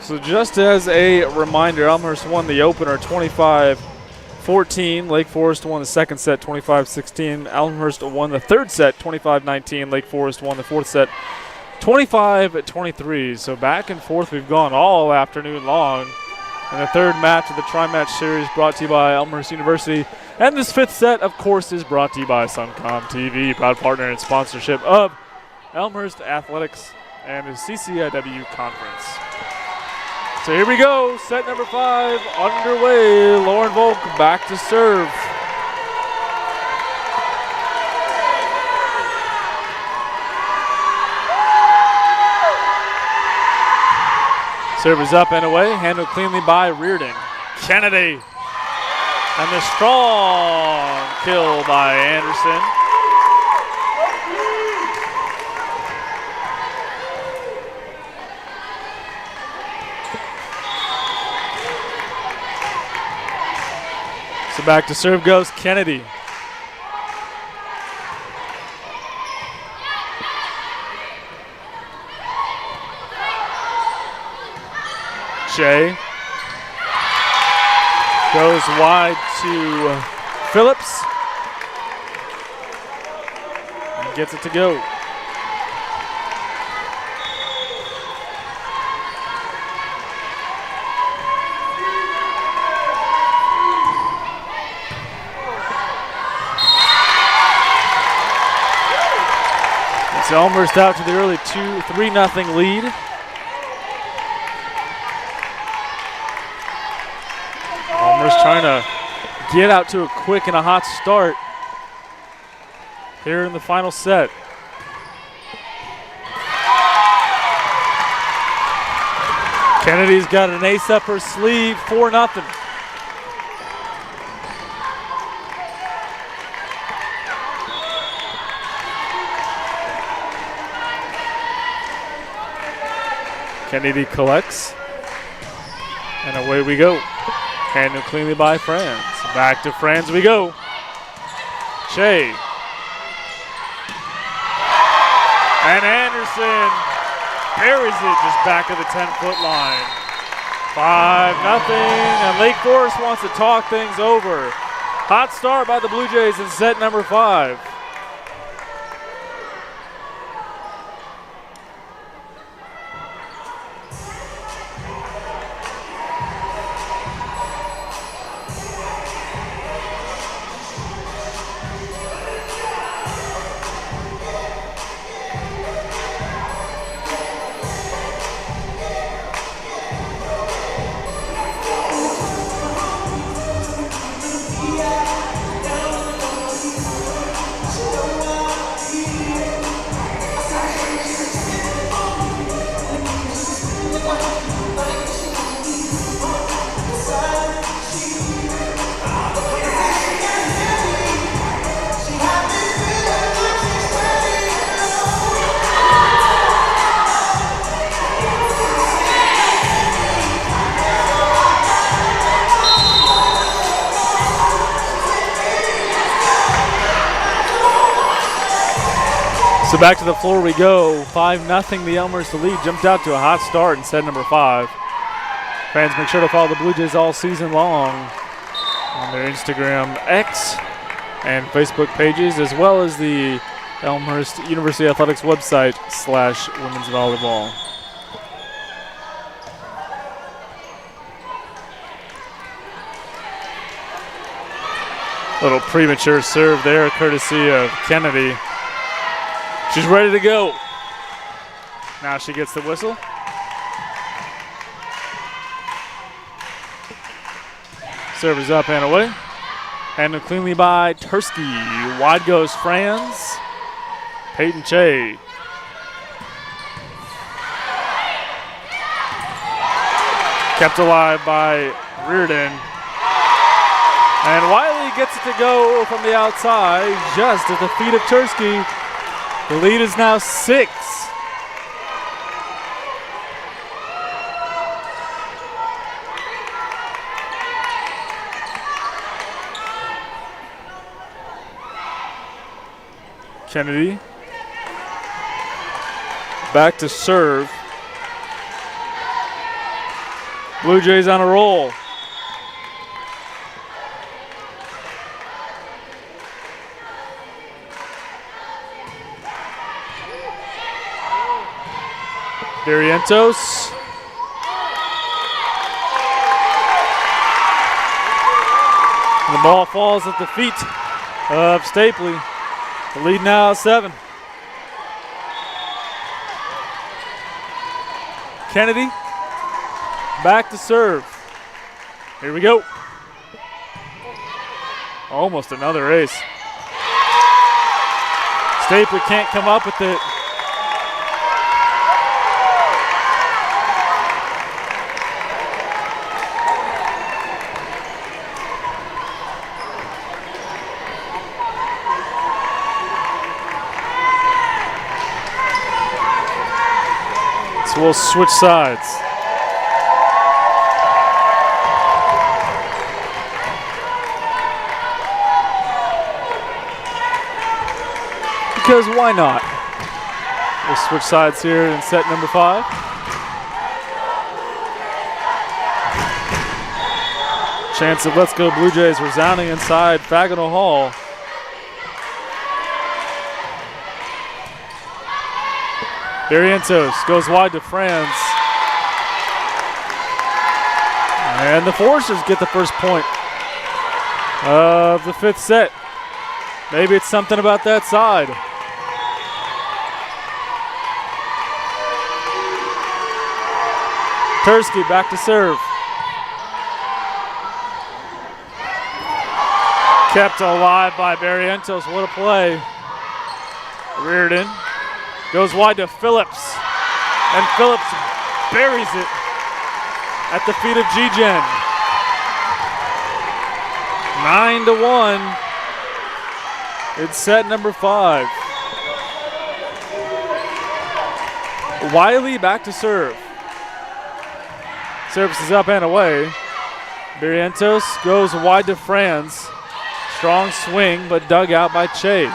So just as a reminder, Elmhurst won the opener 25-14. Lake Forest won the second set 25-16. Elmhurst won the third set 25-19. Lake Forest won the fourth set 25-23. So back and forth we've gone all afternoon long. And the third match of the tri-match series brought to you by Elmhurst University. And this fifth set, of course, is brought to you by Suncom TV, proud partner and sponsorship of Elmhurst Athletics and the CCIW Conference. So here we go, set number 5 underway. Lauren Volk back to serve. Serve is up and away, handled cleanly by Reardon. Kennedy, and the strong kill by Anderson. So back to serve goes Kennedy. Shea goes wide to Phillips and gets it to go. It's Elmhurst out to the early 3-0 lead. Elmhurst trying to get out to a quick and a hot start here in the final set. Kennedy's got an ace up her sleeve, 4-0. Kennedy collects, and away we go. Handled cleanly by Franz. Back to Franz we go. Shea. And Anderson parries it just back of the 10-foot line. 5-0, and Lake Forest wants to talk things over. Hot start by the Blue Jays in set number 5. So back to the floor we go. 5-0 the Elmhurst lead. Jumped out to a hot start in set number 5. Fans, make sure to follow the Blue Jays all season long on their Instagram, X, and Facebook pages, as well as the Elmhurst University Athletics website / women's volleyball. Little premature serve there, courtesy of Kennedy. She's ready to go. Now she gets the whistle. Serve is up and away. Handled cleanly by Tursky. Wide goes Franz. Peyton Che. Kept alive by Reardon. And Wiley gets it to go from the outside, just at the feet of Tursky. The lead is now 6. Kennedy back to serve. Blue Jays on a roll. Barrientos. The ball falls at the feet of Stapley. The lead now is 7. Kennedy back to serve. Here we go. Almost another ace. Stapley can't come up with it. So we'll switch sides. Because why not? We'll switch sides here in set number 5. Chance of Let's Go Blue Jays resounding inside Faginal Hall. Barrientos goes wide to Franz. And the Foresters get the first point of the 5th set. Maybe it's something about that side. Tursky back to serve. Kept alive by Barrientos. What a play. Reared in. Goes wide to Phillips. And Phillips buries it at the feet of G-Gen. 9-1. It's set number 5. Wiley back to serve. Service is up and away. Barrientos goes wide to Franz. Strong swing, but dug out by Che.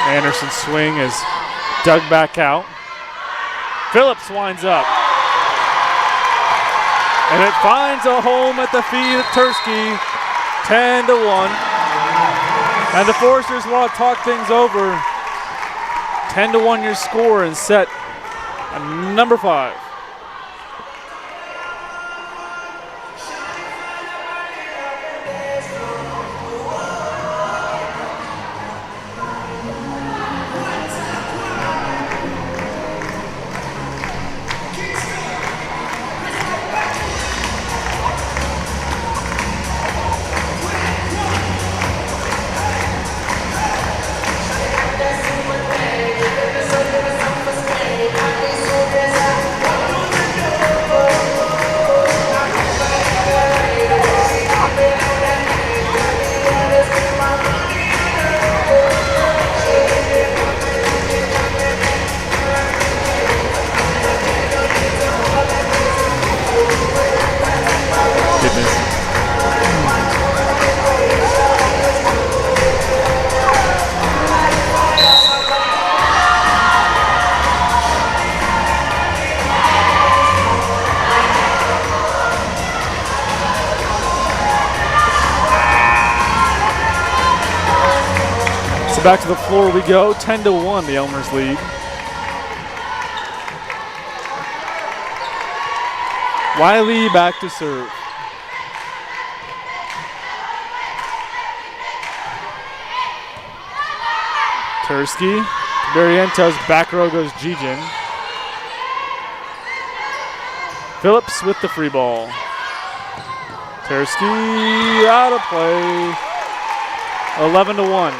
Anderson's swing is dug back out. Phillips winds up. And it finds a home at the feet of Tursky, 10-1. And the Foresters want to talk things over. 10-1 your score in set number 5. Back to the floor we go, 10-1 the Elmhurst lead. Wiley back to serve. Tursky, Barrientos, back row goes G-Gen. Phillips with the free ball. Tursky out of play, 11-1.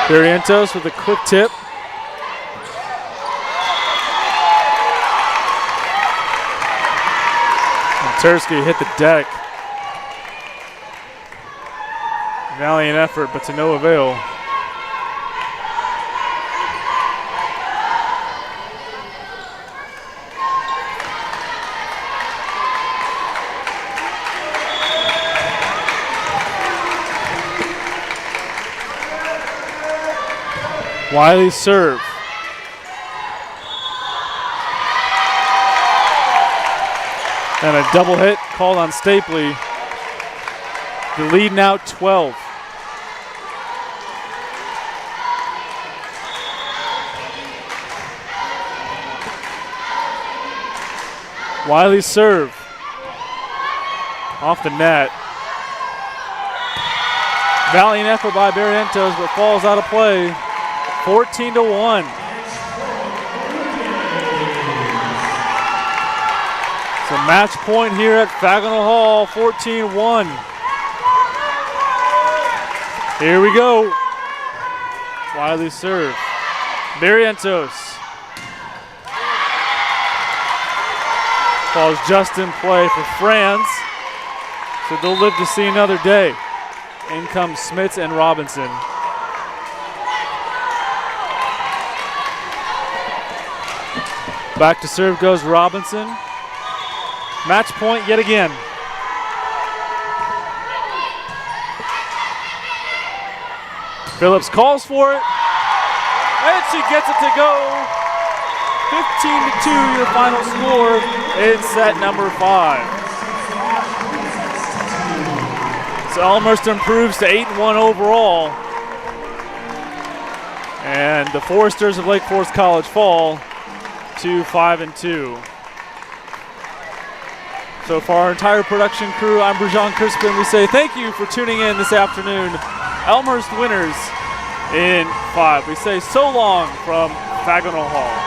Barrientos with a quick tip. Tursky hit the deck. Valiant effort, but to no avail. Wiley's serve. And a double hit called on Stapley. The lead now 12. Wiley's serve. Off the net. Valiant effort by Barrientos, but falls out of play. 14-1. It's a match point here at Fagnall Hall, 14-1. Here we go. Wiley serve. Barrientos. Ball's just in play for France. So they'll live to see another day. In comes Smits and Robinson. Back to serve goes Robinson. Match point yet again. Phillips calls for it, and she gets it to go. 15-2 your final score in set number 5. So Elmhurst improves to 8-1 overall. And the Foresters of Lake Forest College fall to 5-2. So for our entire production crew, I'm Bergeron Crispin. We say thank you for tuning in this afternoon. Elmhurst winners in 5. We say so long from Fagnall Hall.